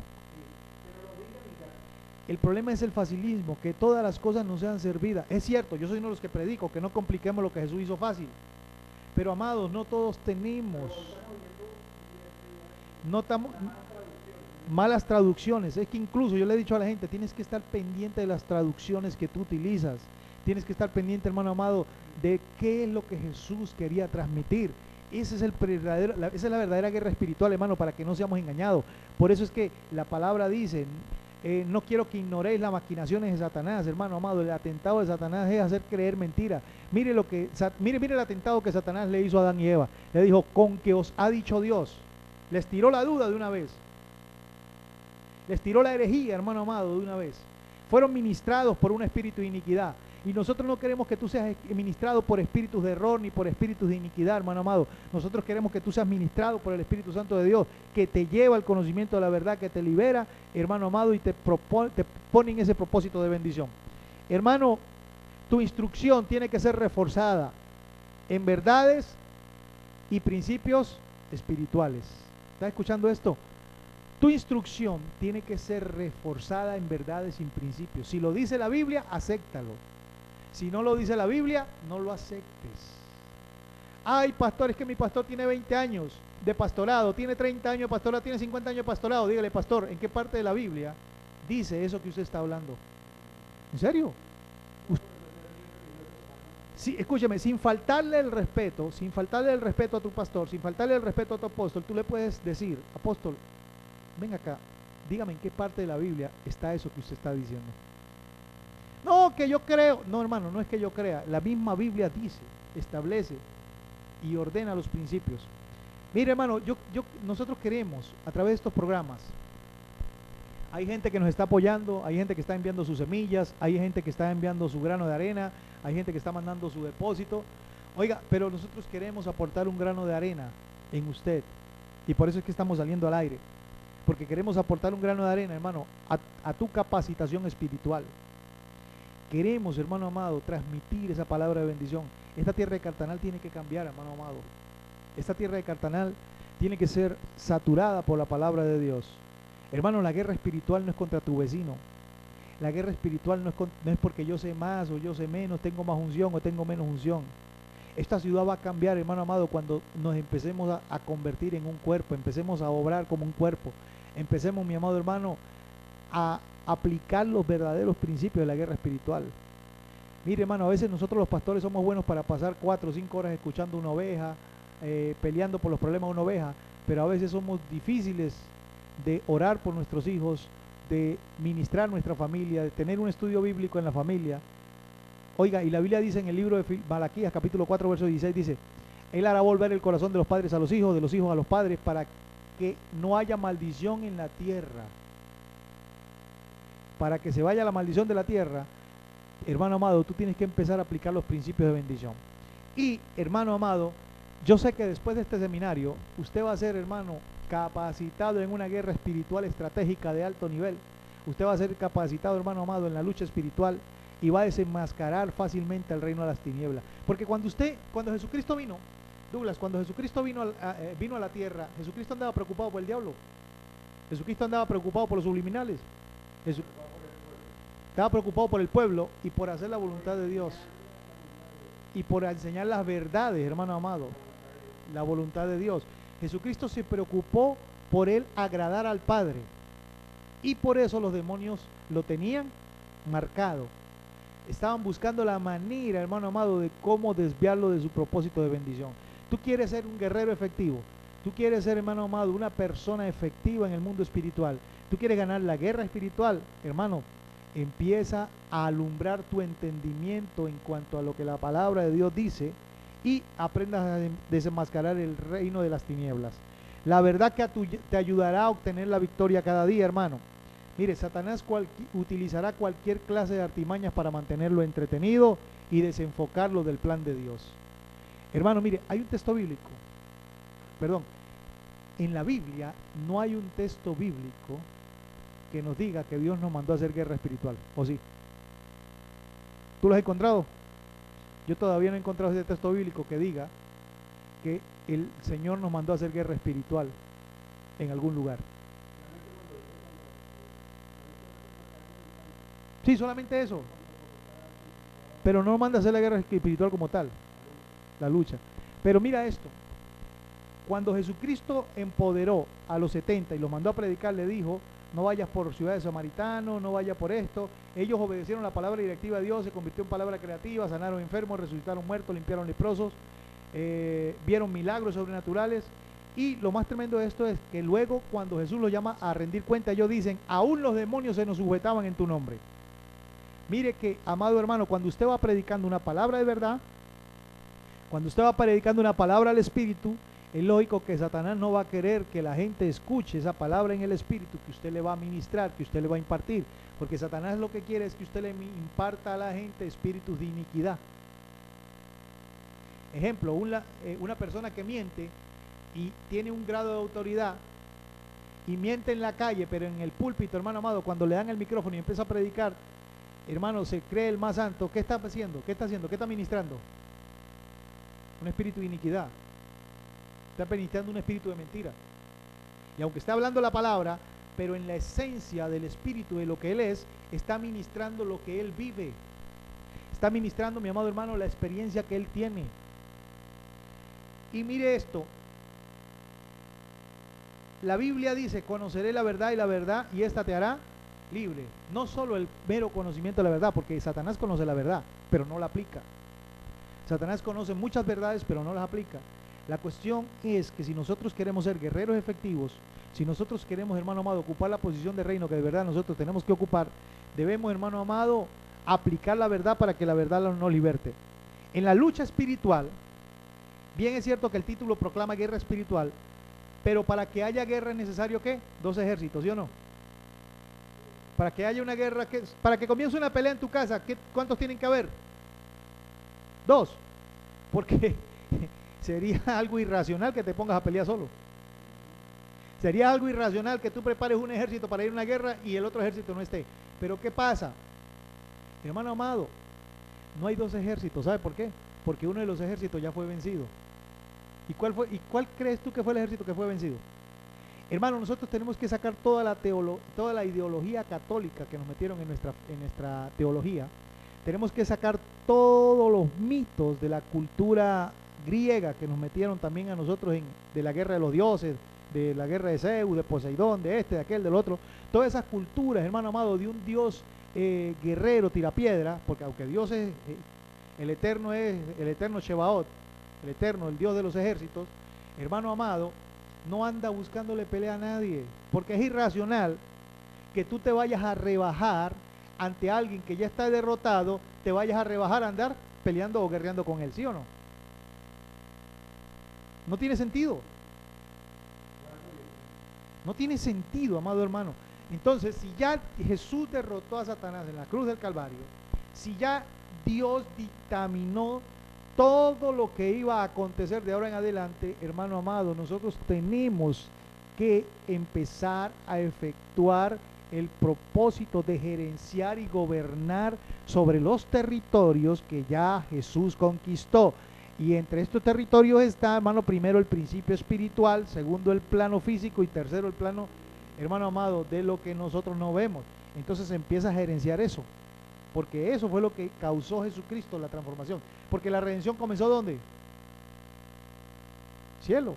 El problema es el facilismo, que todas las cosas nos sean servidas. Es cierto, yo soy uno de los que predico, que no compliquemos lo que Jesús hizo fácil. Pero amados, no todos tenemos. No estamos malas traducciones. Es que incluso yo le he dicho a la gente, tienes que estar pendiente de las traducciones que tú utilizas. Tienes que estar pendiente, hermano amado, de qué es lo que Jesús quería transmitir. Esa es la verdadera guerra espiritual, hermano, para que no seamos engañados. Por eso es que la palabra dice, no quiero que ignoréis las maquinaciones de Satanás, hermano amado. El atentado de Satanás es hacer creer mentira. Mire el atentado que Satanás le hizo a Adán y Eva. Le dijo, con que os ha dicho Dios. Les tiró la duda de una vez. Les tiró la herejía, hermano amado, de una vez. Fueron ministrados por un espíritu de iniquidad. Y nosotros no queremos que tú seas ministrado por espíritus de error ni por espíritus de iniquidad, hermano amado. Nosotros queremos que tú seas ministrado por el Espíritu Santo de Dios, que te lleva al conocimiento de la verdad, que te libera, hermano amado, y te pone en ese propósito de bendición. Hermano, tu instrucción tiene que ser reforzada en verdades y principios espirituales. ¿Estás escuchando esto? Tu instrucción tiene que ser reforzada en verdades y en principios. Si lo dice la Biblia, acéptalo. Si no lo dice la Biblia, no lo aceptes. Ay, pastor, es que mi pastor tiene 20 años de pastorado, tiene 30 años de pastorado, tiene 50 años de pastorado. Dígale, pastor, ¿en qué parte de la Biblia dice eso que usted está hablando? ¿En serio? Sí, escúcheme, sin faltarle el respeto a tu pastor, sin faltarle el respeto a tu apóstol, tú le puedes decir, apóstol, venga acá, dígame en qué parte de la Biblia está eso que usted está diciendo. No, que yo creo. No, hermano, no es que yo crea. La misma Biblia dice, establece y ordena los principios. Mire, hermano, nosotros queremos, a través de estos programas, hay gente que nos está apoyando, hay gente que está enviando sus semillas, hay gente que está enviando su grano de arena, hay gente que está mandando su depósito. Oiga, pero nosotros queremos aportar un grano de arena en usted. Y por eso es que estamos saliendo al aire. Porque queremos aportar un grano de arena, hermano, a tu capacitación espiritual. Queremos, hermano amado, transmitir esa palabra de bendición. Esta tierra de Cartanal tiene que cambiar, hermano amado. Esta tierra de Cartanal tiene que ser saturada por la palabra de Dios. Hermano, la guerra espiritual no es contra tu vecino. La guerra espiritual no es porque yo sé más o yo sé menos, tengo más unción o tengo menos unción. Esta ciudad va a cambiar, hermano amado, cuando nos empecemos a convertir en un cuerpo, empecemos a obrar como un cuerpo. Empecemos, mi amado hermano, a aplicar los verdaderos principios de la guerra espiritual. Mire, hermano, a veces nosotros los pastores somos buenos para pasar 4 o 5 horas escuchando una oveja, peleando por los problemas de una oveja, pero a veces somos difíciles de orar por nuestros hijos, de ministrar nuestra familia, de tener un estudio bíblico en la familia. Oiga, y la Biblia dice en el libro de Malaquías, capítulo 4, verso 16, dice, Él hará volver el corazón de los padres a los hijos, de los hijos a los padres, para que no haya maldición en la tierra. Para que se vaya la maldición de la tierra, hermano amado, tú tienes que empezar a aplicar los principios de bendición. Y, hermano amado, yo sé que después de este seminario, usted va a ser, hermano, capacitado en una guerra espiritual estratégica de alto nivel. Usted va a ser capacitado, hermano amado, en la lucha espiritual y va a desenmascarar fácilmente el reino de las tinieblas. Porque cuando Jesucristo vino, Douglas, cuando Jesucristo vino a la tierra, Jesucristo andaba preocupado por el diablo. Jesucristo andaba preocupado por los subliminales. Estaba preocupado por el pueblo y por hacer la voluntad de Dios. Y por enseñar las verdades, hermano amado. La voluntad de Dios. Jesucristo se preocupó por él agradar al Padre. Y por eso los demonios lo tenían marcado. Estaban buscando la manera, hermano amado, de cómo desviarlo de su propósito de bendición. Tú quieres ser un guerrero efectivo. Tú quieres ser, hermano amado, una persona efectiva en el mundo espiritual. Tú quieres ganar la guerra espiritual, hermano. Empieza a alumbrar tu entendimiento en cuanto a lo que la palabra de Dios dice y aprendas a desenmascarar el reino de las tinieblas. La verdad que te ayudará a obtener la victoria cada día, hermano. Mire, Satanás utilizará cualquier clase de artimañas para mantenerlo entretenido y desenfocarlo del plan de Dios. Hermano, mire, hay un texto bíblico. Perdón, en la Biblia no hay un texto bíblico que nos diga que Dios nos mandó a hacer guerra espiritual, ¿o sí? ¿Tú lo has encontrado? Yo todavía no he encontrado ese texto bíblico que diga que el Señor nos mandó a hacer guerra espiritual en algún lugar. Sí, solamente eso. Pero no manda a hacer la guerra espiritual como tal, la lucha. Pero mira esto. Cuando Jesucristo empoderó a los 70 y los mandó a predicar, le dijo: no vayas por ciudades samaritanos, no vayas por esto. Ellos obedecieron la palabra directiva de Dios, se convirtió en palabra creativa, sanaron enfermos, resucitaron muertos, limpiaron leprosos, vieron milagros sobrenaturales. Y lo más tremendo de esto es que luego, cuando Jesús los llama a rendir cuenta, ellos dicen: aún los demonios se nos sujetaban en tu nombre. Mire que, amado hermano, cuando usted va predicando una palabra de verdad, cuando usted va predicando una palabra al Espíritu, es lógico que Satanás no va a querer que la gente escuche esa palabra en el Espíritu que usted le va a ministrar, que usted le va a impartir, porque Satanás lo que quiere es que usted le imparta a la gente espíritus de iniquidad. Ejemplo, una persona que miente y tiene un grado de autoridad y miente en la calle, pero en el púlpito, hermano amado, cuando le dan el micrófono y empieza a predicar, hermano, se cree el más santo. ¿Qué está haciendo? ¿Qué está haciendo? ¿Qué está ministrando? Un espíritu de iniquidad. Está ministrando un espíritu de mentira. Y aunque está hablando la palabra, pero en la esencia del espíritu de lo que él es, está ministrando lo que él vive. Está ministrando, mi amado hermano, la experiencia que él tiene. Y mire esto. La Biblia dice: conoceré la verdad y esta te hará libre. No solo el mero conocimiento de la verdad, porque Satanás conoce la verdad, pero no la aplica. Satanás conoce muchas verdades, pero no las aplica. La cuestión es que si nosotros queremos ser guerreros efectivos, si nosotros queremos, hermano amado, ocupar la posición de reino que de verdad nosotros tenemos que ocupar, debemos, hermano amado, aplicar la verdad para que la verdad nos liberte. En la lucha espiritual, bien es cierto que el título proclama guerra espiritual, pero para que haya guerra es necesario, ¿qué? 2 ejércitos, ¿sí o no? Para que haya una guerra, para que comience una pelea en tu casa, ¿cuántos tienen que haber? 2, porque sería algo irracional que te pongas a pelear solo. Sería algo irracional que tú prepares un ejército para ir a una guerra y el otro ejército no esté. Pero ¿qué pasa? Hermano amado, no hay 2 ejércitos. ¿Sabe por qué? Porque uno de los ejércitos ya fue vencido. ¿Y cuál crees tú que fue el ejército que fue vencido? Hermano, nosotros tenemos que sacar toda la ideología católica que nos metieron en nuestra teología. Tenemos que sacar todos los mitos de la cultura griega que nos metieron también a nosotros de la guerra de los dioses, de la guerra de Zeus, de Poseidón, de este, de aquel, del otro. Todas esas culturas, hermano amado, de un Dios guerrero, tirapiedra, porque aunque Dios es el eterno Shebaot, el eterno, el Dios de los ejércitos, hermano amado, no anda buscándole pelea a nadie, porque es irracional que tú te vayas a rebajar ante alguien que ya está derrotado, te vayas a rebajar a andar peleando o guerreando con él, ¿sí o no? No tiene sentido. No tiene sentido, amado hermano. Entonces, si ya Jesús derrotó a Satanás en la cruz del Calvario, Si ya Dios dictaminó todo lo que iba a acontecer de ahora en adelante, hermano amado, nosotros tenemos que empezar a efectuar el propósito de gerenciar y gobernar sobre los territorios que ya Jesús conquistó. Y entre estos territorios está, hermano, primero el principio espiritual, segundo el plano físico y tercero el plano, hermano amado, de lo que nosotros no vemos. Entonces empieza a gerenciar eso, porque eso fue lo que causó Jesucristo, la transformación. Porque la redención comenzó ¿dónde? Cielo,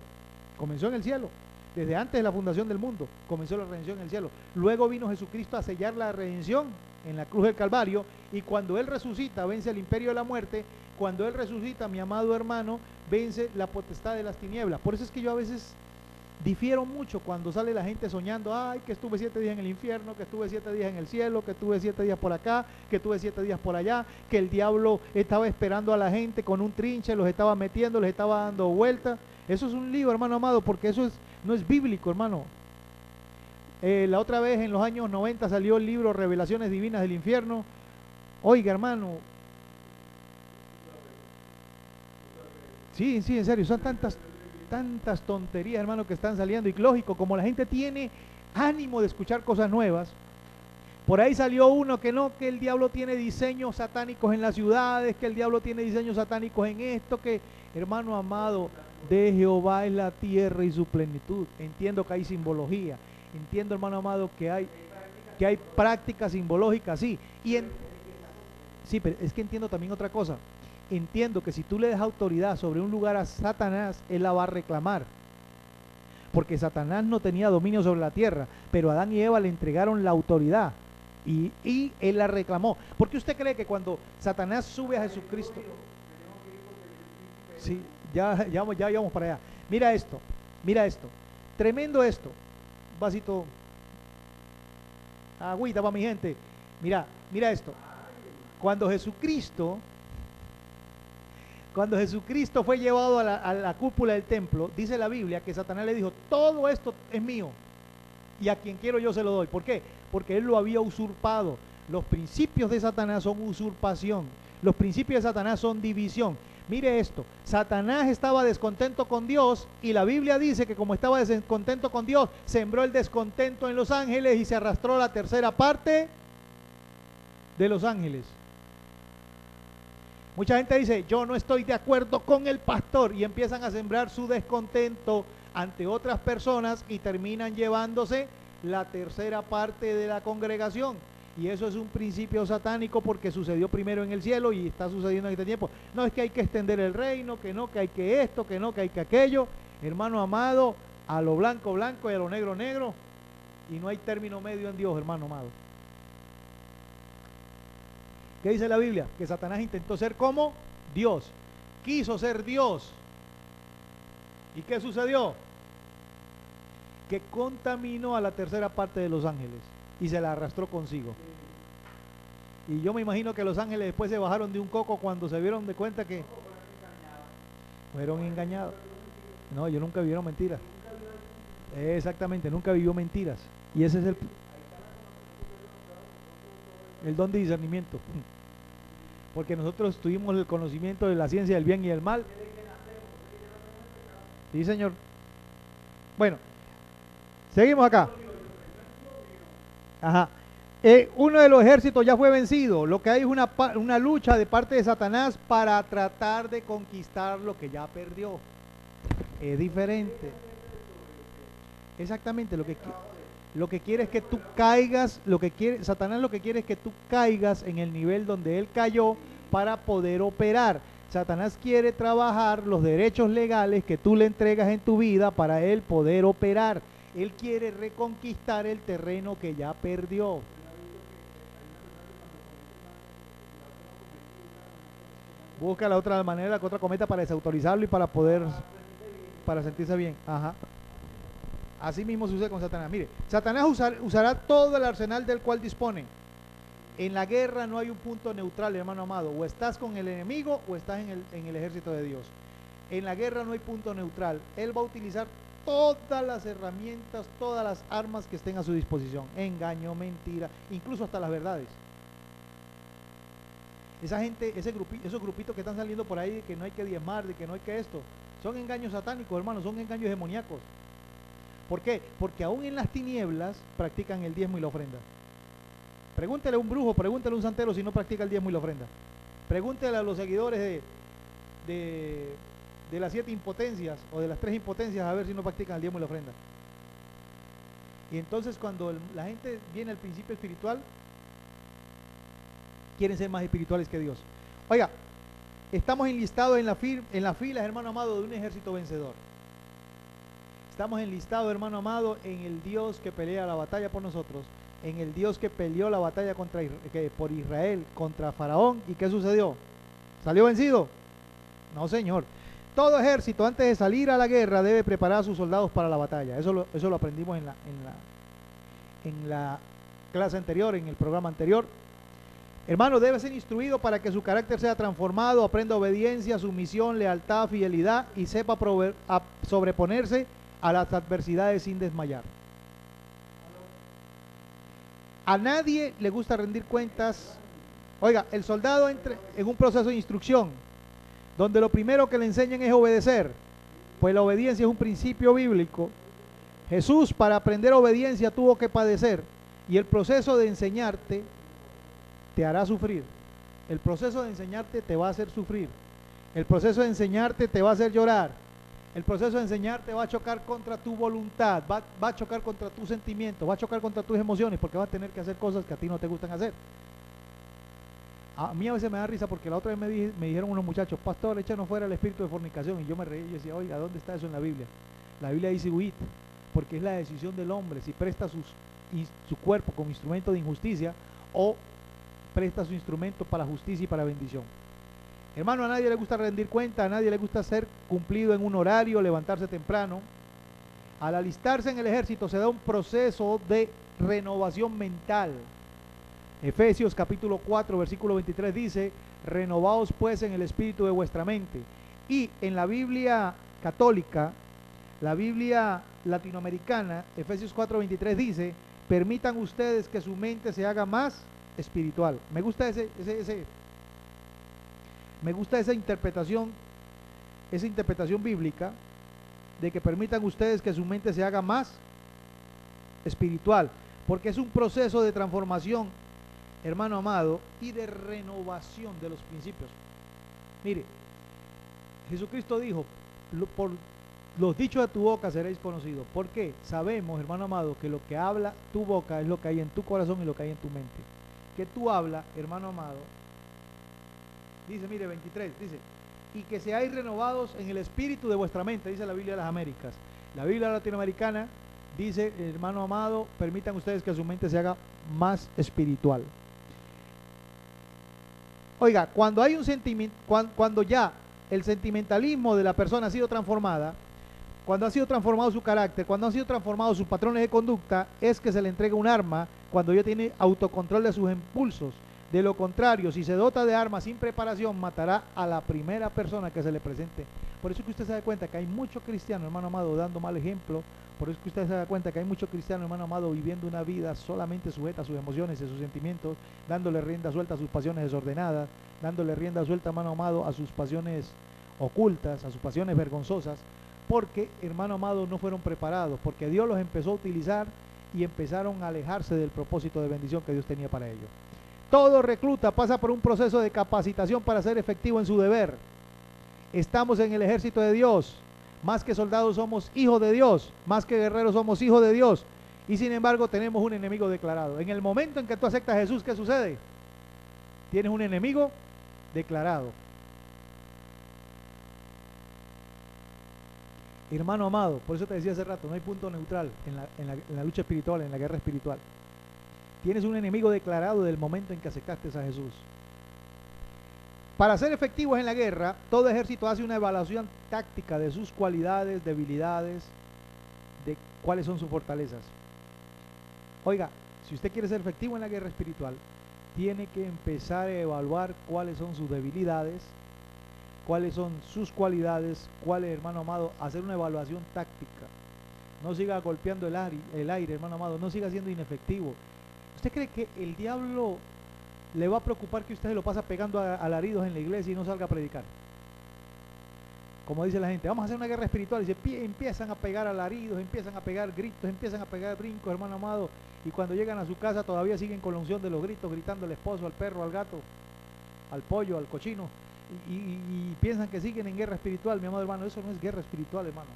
comenzó en el cielo. Desde antes de la fundación del mundo comenzó la redención en el cielo. Luego vino Jesucristo a sellar la redención en la cruz del Calvario, y cuando Él resucita, vence el imperio de la muerte. Cuando Él resucita, mi amado hermano, vence la potestad de las tinieblas. Por eso es que yo a veces difiero mucho cuando sale la gente soñando, ay, que estuve 7 días en el infierno, que estuve 7 días en el cielo, que estuve 7 días por acá, que estuve 7 días por allá, que el diablo estaba esperando a la gente con un trinche, los estaba metiendo, les estaba dando vueltas. Eso es un lío, hermano amado, porque eso no es bíblico, hermano. La otra vez en los años 90 salió el libro Revelaciones Divinas del Infierno. Oiga, hermano, sí, en serio, son tantas tonterías, hermano, que están saliendo. Y lógico, como la gente tiene ánimo de escuchar cosas nuevas, por ahí salió uno que no, que el diablo tiene diseños satánicos en las ciudades, que el diablo tiene diseños satánicos en esto, que, hermano amado, de Jehová es la tierra y su plenitud. Entiendo que hay simbología, entiendo, hermano amado, que hay prácticas simbológicas, sí, sí, pero es que entiendo también otra cosa. Entiendo que si tú le das autoridad sobre un lugar a Satanás, él la va a reclamar, porque Satanás no tenía dominio sobre la tierra, pero Adán y Eva le entregaron la autoridad y él la reclamó. ¿Por qué usted cree que cuando Satanás sube a Jesucristo? Sí, ya vamos para allá. Mira esto, tremendo esto. Un vasito, agüita para mi gente. Mira esto. Cuando Jesucristo fue llevado a la cúpula del templo, dice la Biblia que Satanás le dijo, todo esto es mío y a quien quiero yo se lo doy. ¿Por qué? Porque él lo había usurpado. Los principios de Satanás son usurpación. Los principios de Satanás son división. Mire esto, Satanás estaba descontento con Dios, y la Biblia dice que como estaba descontento con Dios, sembró el descontento en los ángeles y se arrastró a la tercera parte de los ángeles. Mucha gente dice, yo no estoy de acuerdo con el pastor, y empiezan a sembrar su descontento ante otras personas y terminan llevándose la tercera parte de la congregación. Y eso es un principio satánico, porque sucedió primero en el cielo y está sucediendo en este tiempo. No, es que hay que extender el reino, que no, que hay que esto, que no, que hay que aquello. Hermano amado, a lo blanco blanco y a lo negro negro, y no hay término medio en Dios, hermano amado. ¿Qué dice la Biblia? Que Satanás intentó ser como Dios, quiso ser Dios. ¿Y qué sucedió? Que contaminó a la tercera parte de los ángeles y se la arrastró consigo. Y yo me imagino que los ángeles después se bajaron de un coco cuando se dieron de cuenta que fueron engañados. No, ellos nunca vivieron mentiras. Exactamente, nunca vivió mentiras. Y ese es el don de discernimiento. Porque nosotros tuvimos el conocimiento de la ciencia del bien y del mal. Sí, señor. Bueno, seguimos acá. Ajá. Uno de los ejércitos ya fue vencido. Lo que hay es una lucha de parte de Satanás para tratar de conquistar lo que ya perdió. Es diferente. Exactamente, lo que quiere es que tú caigas, Satanás lo que quiere es que tú caigas en el nivel donde él cayó para poder operar. Satanás quiere trabajar los derechos legales que tú le entregas en tu vida para él poder operar. Él quiere reconquistar el terreno que ya perdió. Busca la otra manera, que otra cometa para desautorizarlo y para sentirse bien. Ajá. Así mismo sucede con Satanás. Mire, Satanás usará todo el arsenal del cual dispone. En la guerra no hay un punto neutral, hermano amado. O estás con el enemigo o estás en el ejército de Dios. En la guerra no hay punto neutral. Él va a utilizar todas las herramientas, todas las armas que estén a su disposición. Engaño, mentira, incluso hasta las verdades. Esa gente, esos grupitos que están saliendo por ahí de que no hay que diezmar, de que no hay que esto, son engaños satánicos, hermanos, son engaños demoníacos. ¿Por qué? Porque aún en las tinieblas practican el diezmo y la ofrenda. Pregúntele a un brujo, pregúntele a un santero si no practica el diezmo y la ofrenda. Pregúntele a los seguidores de las 7 impotencias o de las 3 impotencias a ver si no practican el diezmo y la ofrenda. Y entonces cuando la gente viene al principio espiritual, quieren ser más espirituales que Dios. Oiga, estamos enlistados en las filas, hermano amado, de un ejército vencedor. Estamos enlistados, hermano amado, en el Dios que pelea la batalla por nosotros, en el Dios que peleó la batalla por Israel contra Faraón. ¿Y qué sucedió? ¿Salió vencido? No, señor. Todo ejército antes de salir a la guerra debe preparar a sus soldados para la batalla. Eso lo aprendimos en la clase anterior, en el programa anterior. Hermano, debe ser instruido para que su carácter sea transformado, aprenda obediencia, sumisión, lealtad, fidelidad y sepa sobreponerse a las adversidades sin desmayar. A nadie le gusta rendir cuentas. Oiga, el soldado entra en un proceso de instrucción donde lo primero que le enseñan es obedecer, pues la obediencia es un principio bíblico. Jesús, para aprender obediencia, tuvo que padecer, y el proceso de enseñarte te hará sufrir. El proceso de enseñarte te va a hacer sufrir. El proceso de enseñarte te va a hacer llorar. El proceso de enseñarte va a chocar contra tu voluntad, va a chocar contra tus sentimientos, va a chocar contra tus emociones, porque vas a tener que hacer cosas que a ti no te gustan hacer. A mí a veces me da risa porque la otra vez me dijeron unos muchachos, pastor, échanos fuera el espíritu de fornicación, y yo me reí y decía, oiga, ¿dónde está eso en la Biblia? La Biblia dice huid, porque es la decisión del hombre si presta su cuerpo como instrumento de injusticia o presta su instrumento para justicia y para bendición. Hermano, a nadie le gusta rendir cuenta, a nadie le gusta ser cumplido en un horario, levantarse temprano. Al alistarse en el ejército se da un proceso de renovación mental. Efesios capítulo 4 versículo 23 dice, renovaos pues en el espíritu de vuestra mente. Y en la Biblia católica, la Biblia latinoamericana, Efesios 4:23 dice, permitan ustedes que su mente se haga más espiritual. Me gusta esa interpretación bíblica de que permitan ustedes que su mente se haga más espiritual, porque es un proceso de transformación, hermano amado, y de renovación de los principios. Mire, Jesucristo dijo, por los dichos de tu boca seréis conocidos. ¿Por qué? Sabemos, hermano amado, que lo que habla tu boca es lo que hay en tu corazón y lo que hay en tu mente. Que tú hablas, hermano amado, dice, mire, 23, dice, y que seáis renovados en el espíritu de vuestra mente, dice la Biblia de las Américas. La Biblia latinoamericana dice, hermano amado, permitan ustedes que su mente se haga más espiritual. Oiga, cuando hay un sentimiento, cuando ya el sentimentalismo de la persona ha sido transformada, cuando ha sido transformado su carácter, cuando han sido transformados sus patrones de conducta, es que se le entrega un arma cuando ya tiene autocontrol de sus impulsos. De lo contrario, si se dota de armas sin preparación, matará a la primera persona que se le presente. Por eso es que usted se da cuenta que hay muchos cristianos, hermano amado, dando mal ejemplo. Por eso es que usted se da cuenta que hay muchos cristianos, hermano amado, viviendo una vida solamente sujeta a sus emociones y a sus sentimientos, dándole rienda suelta a sus pasiones desordenadas, dándole rienda suelta, hermano amado, a sus pasiones ocultas, a sus pasiones vergonzosas, porque, hermano amado, no fueron preparados, porque Dios los empezó a utilizar y empezaron a alejarse del propósito de bendición que Dios tenía para ellos. Todo recluta pasa por un proceso de capacitación para ser efectivo en su deber. Estamos en el ejército de Dios. Más que soldados somos hijos de Dios. Más que guerreros somos hijos de Dios. Y sin embargo tenemos un enemigo declarado. En el momento en que tú aceptas a Jesús, ¿qué sucede? Tienes un enemigo declarado. Hermano amado, por eso te decía hace rato, no hay punto neutral en la lucha espiritual, en la guerra espiritual. Tienes un enemigo declarado del momento en que aceptaste a Jesús. Para ser efectivos en la guerra, todo ejército hace una evaluación táctica de sus cualidades, debilidades, de cuáles son sus fortalezas. Oiga, si usted quiere ser efectivo en la guerra espiritual, tiene que empezar a evaluar cuáles son sus debilidades, cuáles son sus cualidades, cuáles, hermano amado, hacer una evaluación táctica. No siga golpeando el aire, hermano amado, no siga siendo inefectivo. ¿Usted cree que el diablo le va a preocupar que usted se lo pasa pegando alaridos en la iglesia y no salga a predicar. Como dice la gente, vamos a hacer una guerra espiritual, y empiezan a pegar alaridos, empiezan a pegar gritos, empiezan a pegar brincos, hermano amado, y cuando llegan a su casa todavía siguen con la unción de los gritos, gritando al esposo, al perro, al gato, al pollo, al cochino, y piensan que siguen en guerra espiritual. Mi amado hermano, eso no es guerra espiritual, hermano.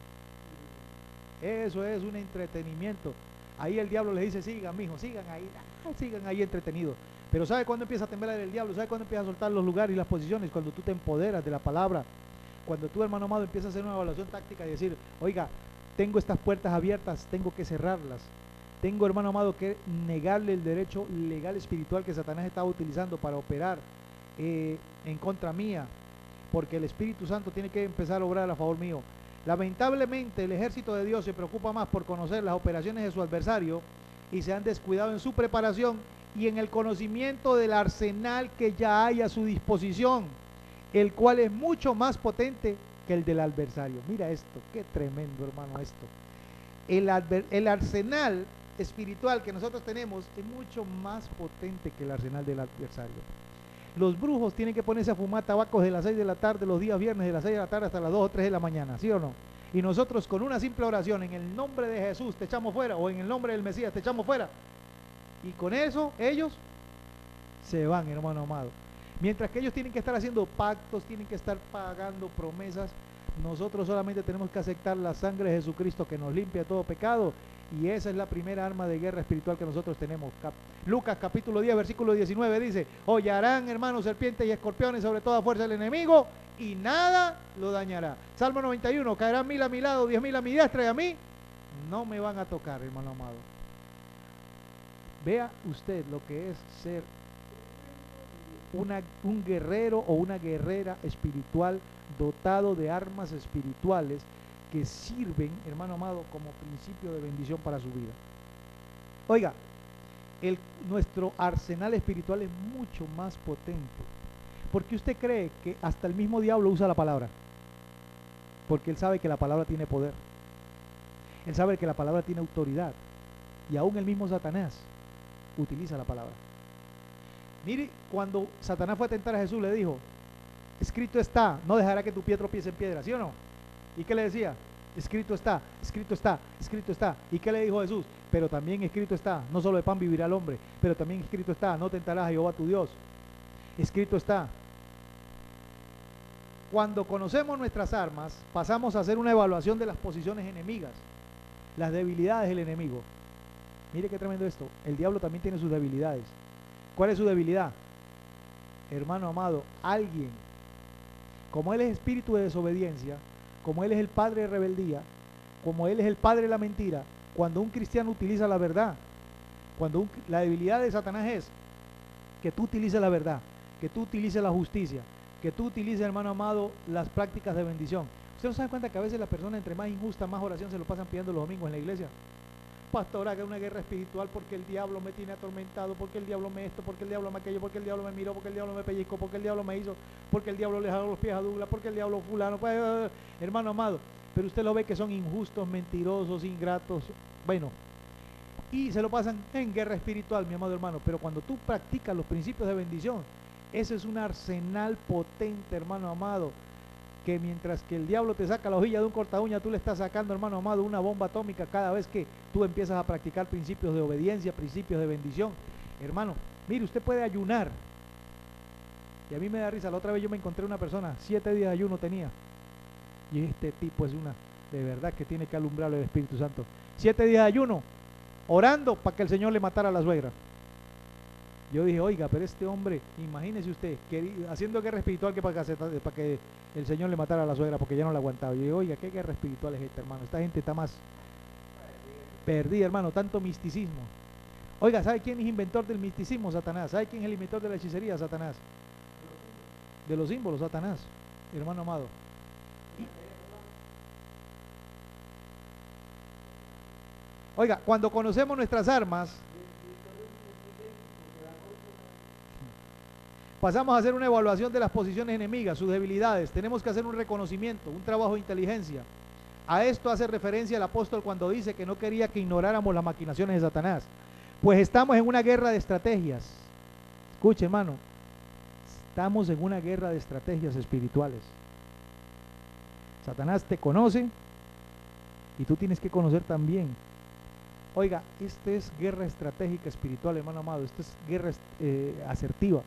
Eso es un entretenimiento. Ahí el diablo les dice, sigan, mijo, sigan ahí entretenidos. Pero ¿sabe cuándo empieza a temblar el diablo? ¿Sabe cuándo empieza a soltar los lugares y las posiciones? Cuando tú te empoderas de la palabra. Cuando tú, hermano amado, empiezas a hacer una evaluación táctica y decir, oiga, tengo estas puertas abiertas, tengo que cerrarlas. Tengo, hermano amado, que negarle el derecho legal espiritual que Satanás estaba utilizando para operar en contra mía, porque el Espíritu Santo tiene que empezar a obrar a favor mío. Lamentablemente el ejército de Dios se preocupa más por conocer las operaciones de su adversario y se han descuidado en su preparación y en el conocimiento del arsenal que ya hay a su disposición, el cual es mucho más potente que el del adversario. Mira esto, qué tremendo, hermano, esto. El arsenal espiritual que nosotros tenemos es mucho más potente que el arsenal del adversario. Los brujos tienen que ponerse a fumar tabacos de las 6 de la tarde los días viernes, de las 6 de la tarde hasta las 2 o 3 de la mañana, ¿sí o no? Y nosotros con una simple oración, en el nombre de Jesús te echamos fuera, o en el nombre del Mesías te echamos fuera, y con eso ellos se van, hermano amado. Mientras que ellos tienen que estar haciendo pactos, tienen que estar pagando promesas, nosotros solamente tenemos que aceptar la sangre de Jesucristo que nos limpia de todo pecado, y esa es la primera arma de guerra espiritual que nosotros tenemos. Lucas capítulo 10 versículo 19 dice, hollarán, hermanos, serpientes y escorpiones sobre toda fuerza del enemigo y nada lo dañará. Salmo 91, caerán 1000 a mi lado, 10.000 a mi diestra, y a mí no me van a tocar, hermano amado. Vea usted lo que es ser un guerrero o una guerrera espiritual dotado de armas espirituales que sirven, hermano amado, como principio de bendición para su vida. Oiga, nuestro arsenal espiritual es mucho más potente. ¿Por qué usted cree que hasta el mismo diablo usa la palabra? Porque él sabe que la palabra tiene poder. Él sabe que la palabra tiene autoridad. Y aún el mismo Satanás utiliza la palabra. Mire, cuando Satanás fue a tentar a Jesús, le dijo, escrito está, no dejará que tu pie tropiece en piedra, ¿sí o no? ¿Y qué le decía? Escrito está, escrito está, escrito está. ¿Y qué le dijo Jesús? Pero también escrito está, no solo de pan vivirá el hombre, pero también escrito está, no tentarás a Jehová tu Dios. Escrito está. Cuando conocemos nuestras armas, pasamos a hacer una evaluación de las posiciones enemigas, las debilidades del enemigo. Mire qué tremendo esto, el diablo también tiene sus debilidades. ¿Cuál es su debilidad? Hermano amado, alguien, como él es espíritu de desobediencia, como él es el padre de rebeldía, como él es el padre de la mentira, cuando un cristiano utiliza la verdad, la debilidad de Satanás es que tú utilices la verdad, que tú utilices la justicia, que tú utilices, hermano amado, las prácticas de bendición. ¿Usted no se da cuenta que a veces la persona entre más injusta, más oración se lo pasan pidiendo los domingos en la iglesia? Pastor, haga una guerra espiritual porque el diablo me tiene atormentado, porque el diablo me esto, porque el diablo me aquello, porque el diablo me miró, porque el diablo me pellizcó, porque el diablo me hizo, porque el diablo le jaló los pies a Douglas, porque el diablo fulano, pues, hermano amado, pero usted lo ve que son injustos, mentirosos, ingratos, bueno, y se lo pasan en guerra espiritual, mi amado hermano. Pero cuando tú practicas los principios de bendición, ese es un arsenal potente, hermano amado, que mientras que el diablo te saca la hojilla de un corta uña, tú le estás sacando, hermano amado, una bomba atómica cada vez que tú empiezas a practicar principios de obediencia, principios de bendición. Hermano, mire, usted puede ayunar. Y a mí me da risa, la otra vez yo me encontré una persona, 7 días de ayuno tenía. Y este tipo es de verdad que tiene que alumbrarlo el Espíritu Santo. 7 días de ayuno, orando para que el Señor le matara a la suegra. Yo dije, oiga, pero este hombre, imagínese usted, haciendo guerra espiritual que para que el Señor le matara a la suegra porque ya no la aguantaba. Yo dije, oiga, ¿qué guerra espiritual es esta, hermano? Esta gente está más perdida, hermano, tanto misticismo. Oiga, ¿sabe quién es inventor del misticismo? Satanás. ¿Sabe quién es el inventor de la hechicería? Satanás. De los símbolos, Satanás, hermano amado. Oiga, cuando conocemos nuestras armas, pasamos a hacer una evaluación de las posiciones enemigas, sus debilidades. Tenemos que hacer un reconocimiento, un trabajo de inteligencia. A esto hace referencia el apóstol cuando dice que no quería que ignoráramos las maquinaciones de Satanás. Pues estamos en una guerra de estrategias. Escuche, hermano, estamos en una guerra de estrategias espirituales. Satanás te conoce y tú tienes que conocer también. Oiga, esta es guerra estratégica espiritual, hermano amado. Esta es guerra asertiva,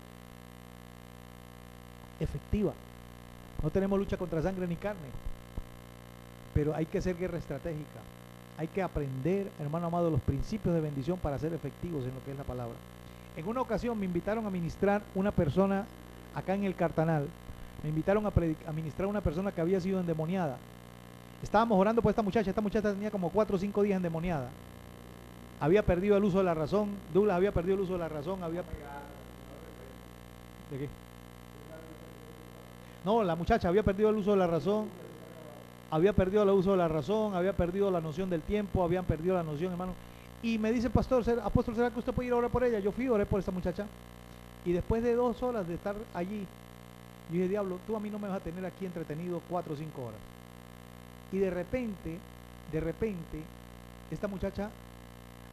efectiva. No tenemos lucha contra sangre ni carne, pero hay que hacer guerra estratégica. Hay que aprender, hermano amado, los principios de bendición para ser efectivos en lo que es la palabra. En una ocasión me invitaron a ministrar una persona acá en el Cartanal. Me invitaron a ministrar una persona que había sido endemoniada. Estábamos orando por esta muchacha tenía como 4 o 5 días endemoniada. Había perdido el uso de la razón, Douglas había perdido el uso de la razón, ¿De qué? No, la muchacha había perdido el uso de la razón, había perdido el uso de la razón, había perdido la noción del tiempo, habían perdido la noción, hermano. Y me dice, apóstol, ¿será que usted puede ir a orar por ella? Yo fui a orar por esta muchacha. Y después de 2 horas de estar allí, yo dije, diablo, tú a mí no me vas a tener aquí entretenido 4 o 5 horas. Y de repente, esta muchacha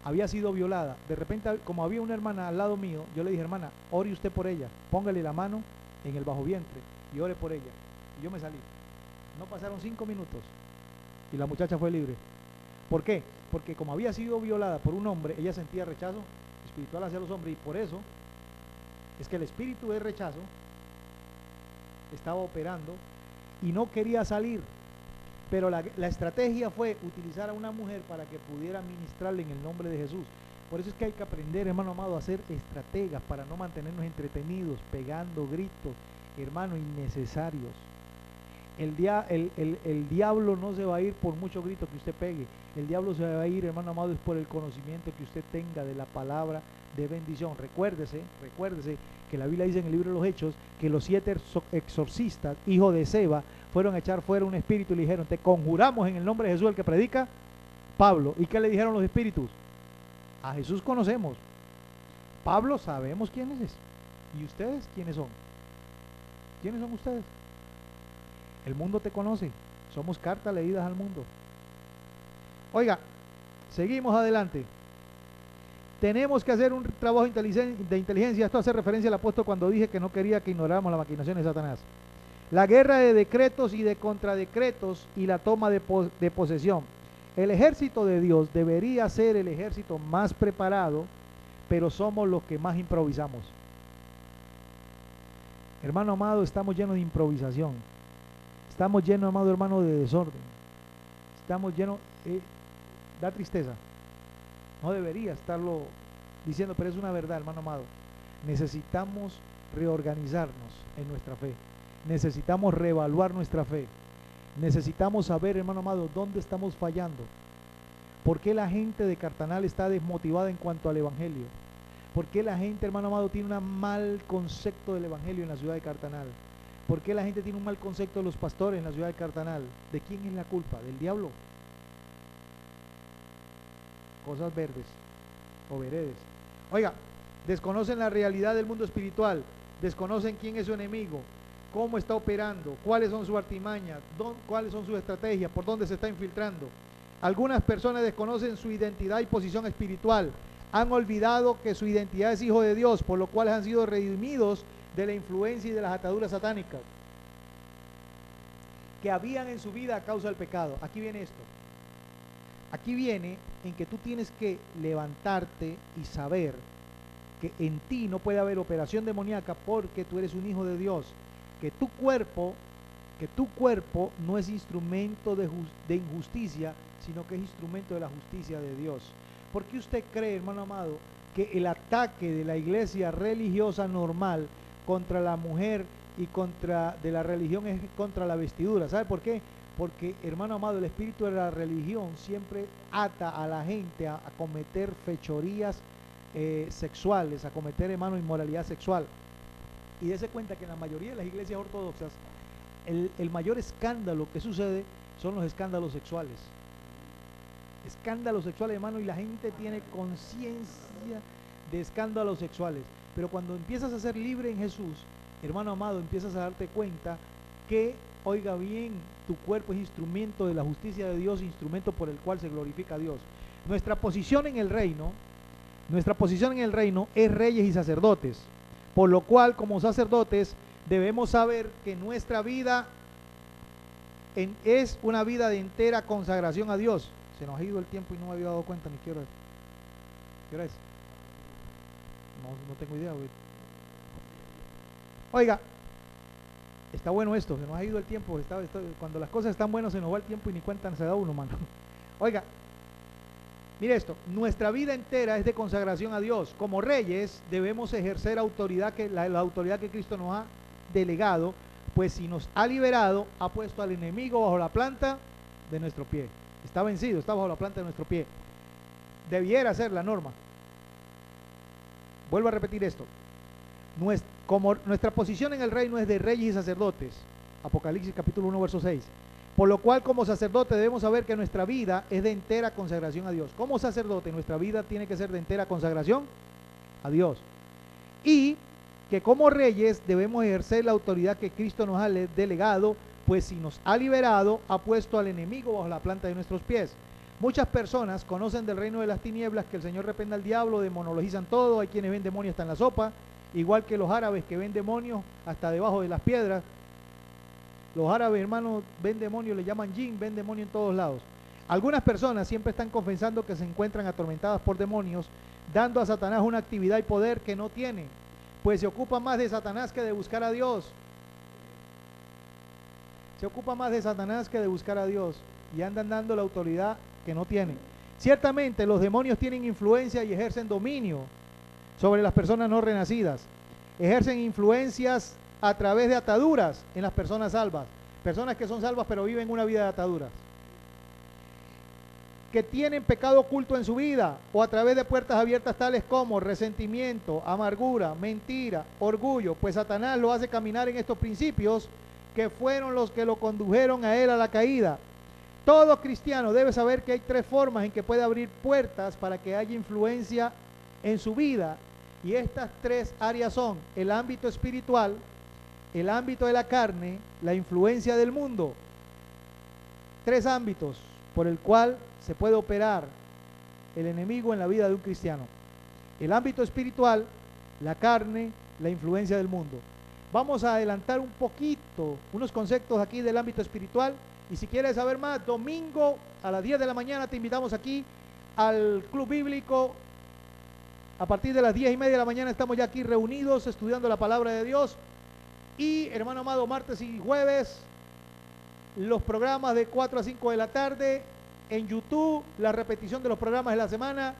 había sido violada. De repente, como había una hermana al lado mío, yo le dije, hermana, ore usted por ella, póngale la mano en el bajo vientre y ore por ella. Y yo me salí. No pasaron 5 minutos y la muchacha fue libre. ¿Por qué? Porque como había sido violada por un hombre, ella sentía rechazo espiritual hacia los hombres, y por eso es que el espíritu de rechazo estaba operando y no quería salir. Pero la estrategia fue utilizar a una mujer para que pudiera ministrarle en el nombre de Jesús. Por eso es que hay que aprender, hermano amado, a ser estrategas para no mantenernos entretenidos, pegando gritos, hermano, innecesarios. El diablo no se va a ir por muchos gritos que usted pegue. El diablo se va a ir, hermano amado, es por el conocimiento que usted tenga de la palabra de bendición. Recuérdese que la Biblia dice en el libro de los Hechos que los 7 exorcistas, hijos de Seba, fueron a echar fuera un espíritu y le dijeron, te conjuramos en el nombre de Jesús, el que predica Pablo. ¿Y qué le dijeron los espíritus? A Jesús conocemos, Pablo sabemos quién es. ¿Y ustedes quiénes son? ¿Quiénes son ustedes? El mundo te conoce, somos cartas leídas al mundo. Oiga, seguimos adelante. Tenemos que hacer un trabajo de inteligencia. Esto hace referencia al apóstol cuando dije que no quería que ignoráramos las maquinaciones de Satanás. La guerra de decretos y de contradecretos y la toma de posesión. El ejército de Dios debería ser el ejército más preparado, pero somos los que más improvisamos. Hermano amado, estamos llenos de improvisación. Estamos llenos, amado hermano, de desorden. Estamos llenos, da tristeza. No debería estarlo diciendo, pero es una verdad, hermano amado. Necesitamos reorganizarnos en nuestra fe. Necesitamos reevaluar nuestra fe. Necesitamos saber, hermano amado, dónde estamos fallando. ¿Por qué la gente de Cartanal está desmotivada en cuanto al evangelio? ¿Por qué la gente, hermano amado, tiene un mal concepto del evangelio en la ciudad de Cartanal? ¿Por qué la gente tiene un mal concepto de los pastores en la ciudad de Cartanal? ¿De quién es la culpa? ¿Del diablo? Cosas verdes o veredes. Oiga, desconocen la realidad del mundo espiritual, desconocen quién es su enemigo, cómo está operando, cuáles son sus artimañas, cuáles son sus estrategias, por dónde se está infiltrando. Algunas personas desconocen su identidad y posición espiritual, han olvidado que su identidad es hijo de Dios, por lo cual han sido redimidos de la influencia y de las ataduras satánicas que habían en su vida a causa del pecado. Aquí viene esto. Aquí viene en que tú tienes que levantarte y saber que en ti no puede haber operación demoníaca porque tú eres un hijo de Dios, que tu cuerpo no es instrumento de injusticia, sino que es instrumento de la justicia de Dios. ¿Por qué usted cree, hermano amado, que el ataque de la iglesia religiosa normal contra la mujer y de la religión es contra la vestidura? ¿Sabe por qué? Porque, hermano amado, el espíritu de la religión siempre ata a la gente a cometer fechorías sexuales, a cometer, hermano, inmoralidad sexual. Y dése cuenta que en la mayoría de las iglesias ortodoxas el mayor escándalo que sucede son los escándalos sexuales. Escándalos sexuales, hermano, y la gente tiene conciencia de escándalos sexuales. Pero cuando empiezas a ser libre en Jesús, hermano amado, empiezas a darte cuenta que, oiga bien, tu cuerpo es instrumento de la justicia de Dios, instrumento por el cual se glorifica a Dios. Nuestra posición en el reino es reyes y sacerdotes. Por lo cual, como sacerdotes, debemos saber que nuestra vida es una vida de entera consagración a Dios. Se nos ha ido el tiempo y no me había dado cuenta ni qué hora es. ¿Qué hora es? No tengo idea. Oiga, está bueno esto, se nos ha ido el tiempo. Cuando las cosas están buenas se nos va el tiempo y ni cuenta se da uno, mano. Oiga, mire esto, nuestra vida entera es de consagración a Dios. Como reyes debemos ejercer autoridad la autoridad que Cristo nos ha delegado, pues si nos ha liberado, ha puesto al enemigo bajo la planta de nuestro pie. Está vencido, está bajo la planta de nuestro pie. Debiera ser la norma. Vuelvo a repetir esto. Como nuestra posición en el reino es de reyes y sacerdotes, Apocalipsis capítulo 1 verso 6, por lo cual como sacerdote debemos saber que nuestra vida es de entera consagración a Dios. Como sacerdote nuestra vida tiene que ser de entera consagración a Dios, y que como reyes debemos ejercer la autoridad que Cristo nos ha delegado, pues si nos ha liberado, ha puesto al enemigo bajo la planta de nuestros pies. Muchas personas conocen del reino de las tinieblas que el Señor reprenda al diablo, demonologizan todo. Hay quienes ven demonios hasta en la sopa, igual que los árabes que ven demonios hasta debajo de las piedras. Los árabes, hermanos, ven demonios, le llaman jinn, ven demonios en todos lados. Algunas personas siempre están confesando que se encuentran atormentadas por demonios, dando a Satanás una actividad y poder que no tiene, pues se ocupa más de Satanás que de buscar a Dios. Se ocupa más de Satanás que de buscar a Dios, y andan dando la autoridad que no tienen. Ciertamente los demonios tienen influencia y ejercen dominio sobre las personas no renacidas. Ejercen influencias a través de ataduras en las personas salvas. Personas que son salvas pero viven una vida de ataduras. Que tienen pecado oculto en su vida, o a través de puertas abiertas tales como resentimiento, amargura, mentira, orgullo, pues Satanás lo hace caminar en estos principios que fueron los que lo condujeron a él a la caída. Todo cristiano debe saber que hay tres formas en que puede abrir puertas para que haya influencia en su vida, y estas tres áreas son el ámbito espiritual, el ámbito de la carne, la influencia del mundo. Tres ámbitos por el cual se puede operar el enemigo en la vida de un cristiano: el ámbito espiritual, la carne, la influencia del mundo. Vamos a adelantar un poquito unos conceptos aquí del ámbito espiritual, y si quieres saber más, domingo a las 10 de la mañana te invitamos aquí al Club Bíblico. A partir de las 10:30 de la mañana estamos ya aquí reunidos estudiando la palabra de Dios. Y hermano amado, martes y jueves los programas de 4 a 5 de la tarde en YouTube, la repetición de los programas de la semana.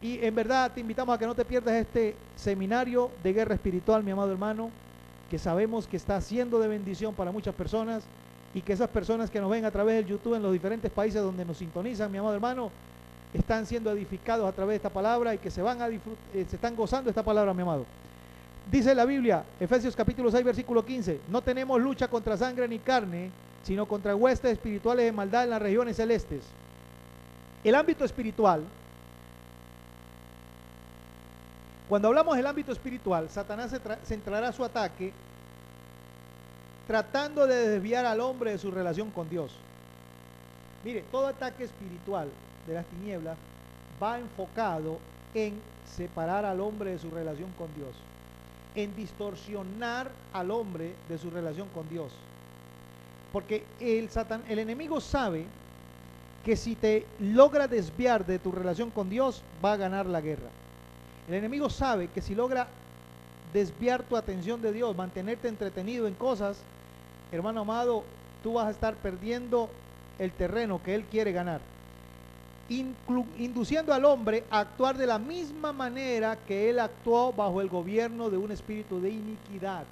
Y en verdad te invitamos a que no te pierdas este seminario de guerra espiritual, mi amado hermano, que sabemos que está siendo de bendición para muchas personas, y que esas personas que nos ven a través del YouTube en los diferentes países donde nos sintonizan, mi amado hermano, están siendo edificados a través de esta palabra, y que se están gozando de esta palabra, mi amado. Dice la Biblia, Efesios capítulo 6 versículo 15, no tenemos lucha contra sangre ni carne, sino contra huestes espirituales de maldad en las regiones celestes. El ámbito espiritual, cuando hablamos del ámbito espiritual, Satanás centrará su ataque tratando de desviar al hombre de su relación con Dios. Mire, todo ataque espiritual de las tinieblas va enfocado en separar al hombre de su relación con Dios, en distorsionar al hombre de su relación con Dios. Porque el enemigo sabe que si te logra desviar de tu relación con Dios, va a ganar la guerra. El enemigo sabe que si logra desviar tu atención de Dios, mantenerte entretenido en cosas, hermano amado, tú vas a estar perdiendo el terreno que él quiere ganar, induciendo al hombre a actuar de la misma manera que él actuó bajo el gobierno de un espíritu de iniquidad.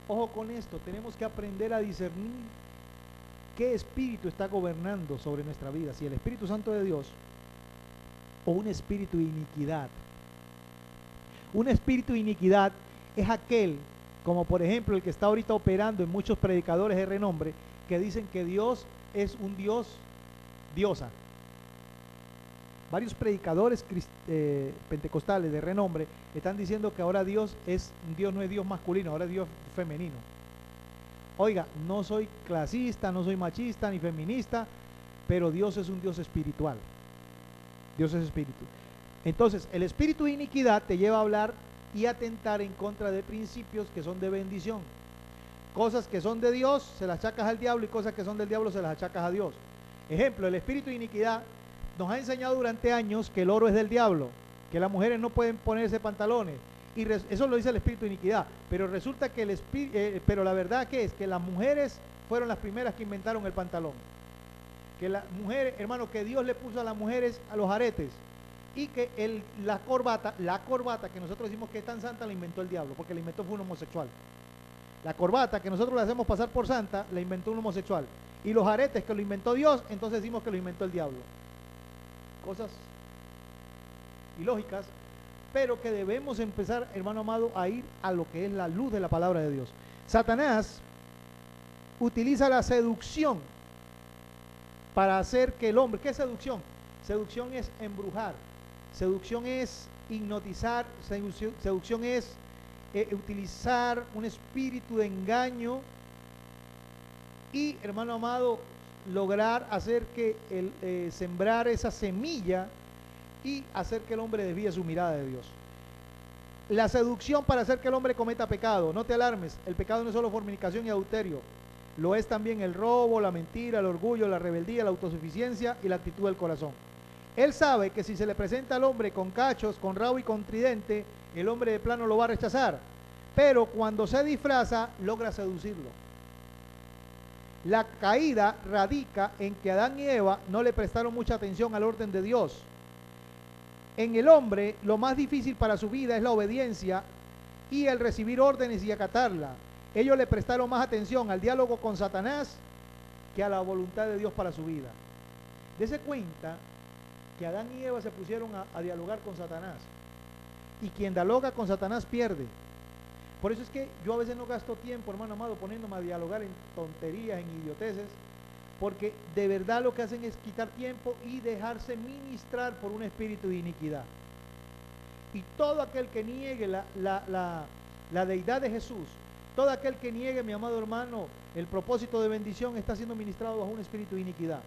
Ojo con esto, tenemos que aprender a discernir qué espíritu está gobernando sobre nuestra vida, si el Espíritu Santo de Dios o un espíritu de iniquidad. Un espíritu de iniquidad es aquel, como por ejemplo el que está ahorita operando en muchos predicadores de renombre, que dicen que Dios es un Dios, diosa. Varios predicadores pentecostales de renombre están diciendo que ahora Dios no es Dios masculino, ahora es Dios femenino. Oiga, no soy clasista, no soy machista ni feminista, pero Dios es un Dios espiritual. Dios es espíritu. Entonces, el espíritu de iniquidad te lleva a hablar y atentar en contra de principios que son de bendición. Cosas que son de Dios se las achacas al diablo y cosas que son del diablo se las achacas a Dios. Ejemplo, el espíritu de iniquidad nos ha enseñado durante años que el oro es del diablo, que las mujeres no pueden ponerse pantalones, y eso lo dice el espíritu de iniquidad, pero resulta que pero la verdad que es que las mujeres fueron las primeras que inventaron el pantalón, que las mujeres, hermano, que Dios le puso a las mujeres a los aretes, y que la corbata que nosotros decimos que es tan santa la inventó el diablo, porque la inventó fue un homosexual. La corbata que nosotros le hacemos pasar por santa la inventó un homosexual, y los aretes que lo inventó Dios, entonces decimos que lo inventó el diablo. Cosas ilógicas, pero que debemos empezar, hermano amado, a ir a lo que es la luz de la palabra de Dios. Satanás utiliza la seducción para hacer que el hombre, ¿qué es seducción? Seducción es embrujar, seducción es hipnotizar, seducción es utilizar un espíritu de engaño y, hermano amado, lograr hacer que sembrar esa semilla y hacer que el hombre desvíe su mirada de Dios. La seducción para hacer que el hombre cometa pecado. No te alarmes, el pecado no es solo fornicación y adulterio, lo es también el robo, la mentira, el orgullo, la rebeldía, la autosuficiencia y la actitud del corazón. Él sabe que si se le presenta al hombre con cachos, con rabo y con tridente, el hombre de plano lo va a rechazar, pero cuando se disfraza logra seducirlo. La caída radica en que Adán y Eva no le prestaron mucha atención al orden de Dios. En el hombre lo más difícil para su vida es la obediencia y el recibir órdenes y acatarla. Ellos le prestaron más atención al diálogo con Satanás que a la voluntad de Dios para su vida. Dese cuenta que Adán y Eva se pusieron a dialogar con Satanás, y quien dialoga con Satanás pierde. Por eso es que yo a veces no gasto tiempo, hermano amado, poniéndome a dialogar en tonterías, en idioteces, porque de verdad lo que hacen es quitar tiempo y dejarse ministrar por un espíritu de iniquidad. Y todo aquel que niegue la deidad de Jesús, todo aquel que niegue, mi amado hermano, el propósito de bendición, está siendo ministrado bajo un espíritu de iniquidad.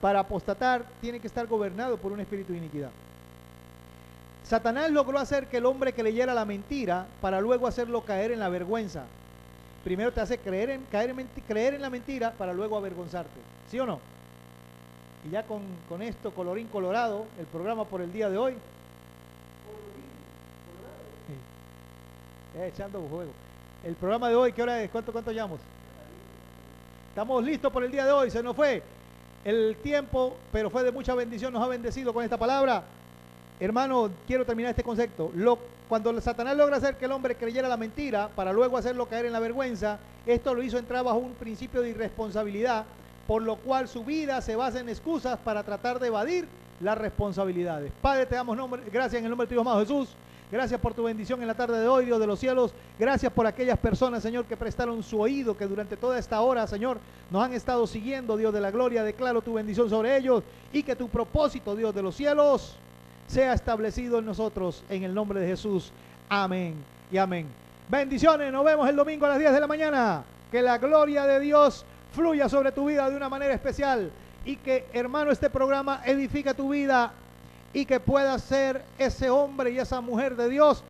Para apostatar tiene que estar gobernado por un espíritu de iniquidad. Satanás logró hacer que el hombre creyera la mentira para luego hacerlo caer en la vergüenza. Primero te hace creer en la mentira para luego avergonzarte. ¿Sí o no? Y ya con esto, colorín colorado, el programa por el día de hoy. Echando juego. El programa de hoy, ¿qué hora es? ¿Cuánto llevamos? Estamos listos por el día de hoy. Se nos fue el tiempo, pero fue de mucha bendición. Nos ha bendecido con esta palabra. Hermano, quiero terminar este concepto. Cuando Satanás logra hacer que el hombre creyera la mentira para luego hacerlo caer en la vergüenza, esto lo hizo entrar bajo un principio de irresponsabilidad, por lo cual su vida se basa en excusas para tratar de evadir las responsabilidades. Padre, te damos gracias en el nombre de tu Hijo amado Jesús. Gracias por tu bendición en la tarde de hoy, Dios de los cielos. Gracias por aquellas personas, Señor, que prestaron su oído, que durante toda esta hora, Señor, nos han estado siguiendo, Dios de la gloria. Declaro tu bendición sobre ellos y que tu propósito, Dios de los cielos, sea establecido en nosotros, en el nombre de Jesús. Amén y amén. Bendiciones, nos vemos el domingo a las 10 de la mañana. Que la gloria de Dios fluya sobre tu vida de una manera especial y que, hermano, este programa edifica tu vida y que puedas ser ese hombre y esa mujer de Dios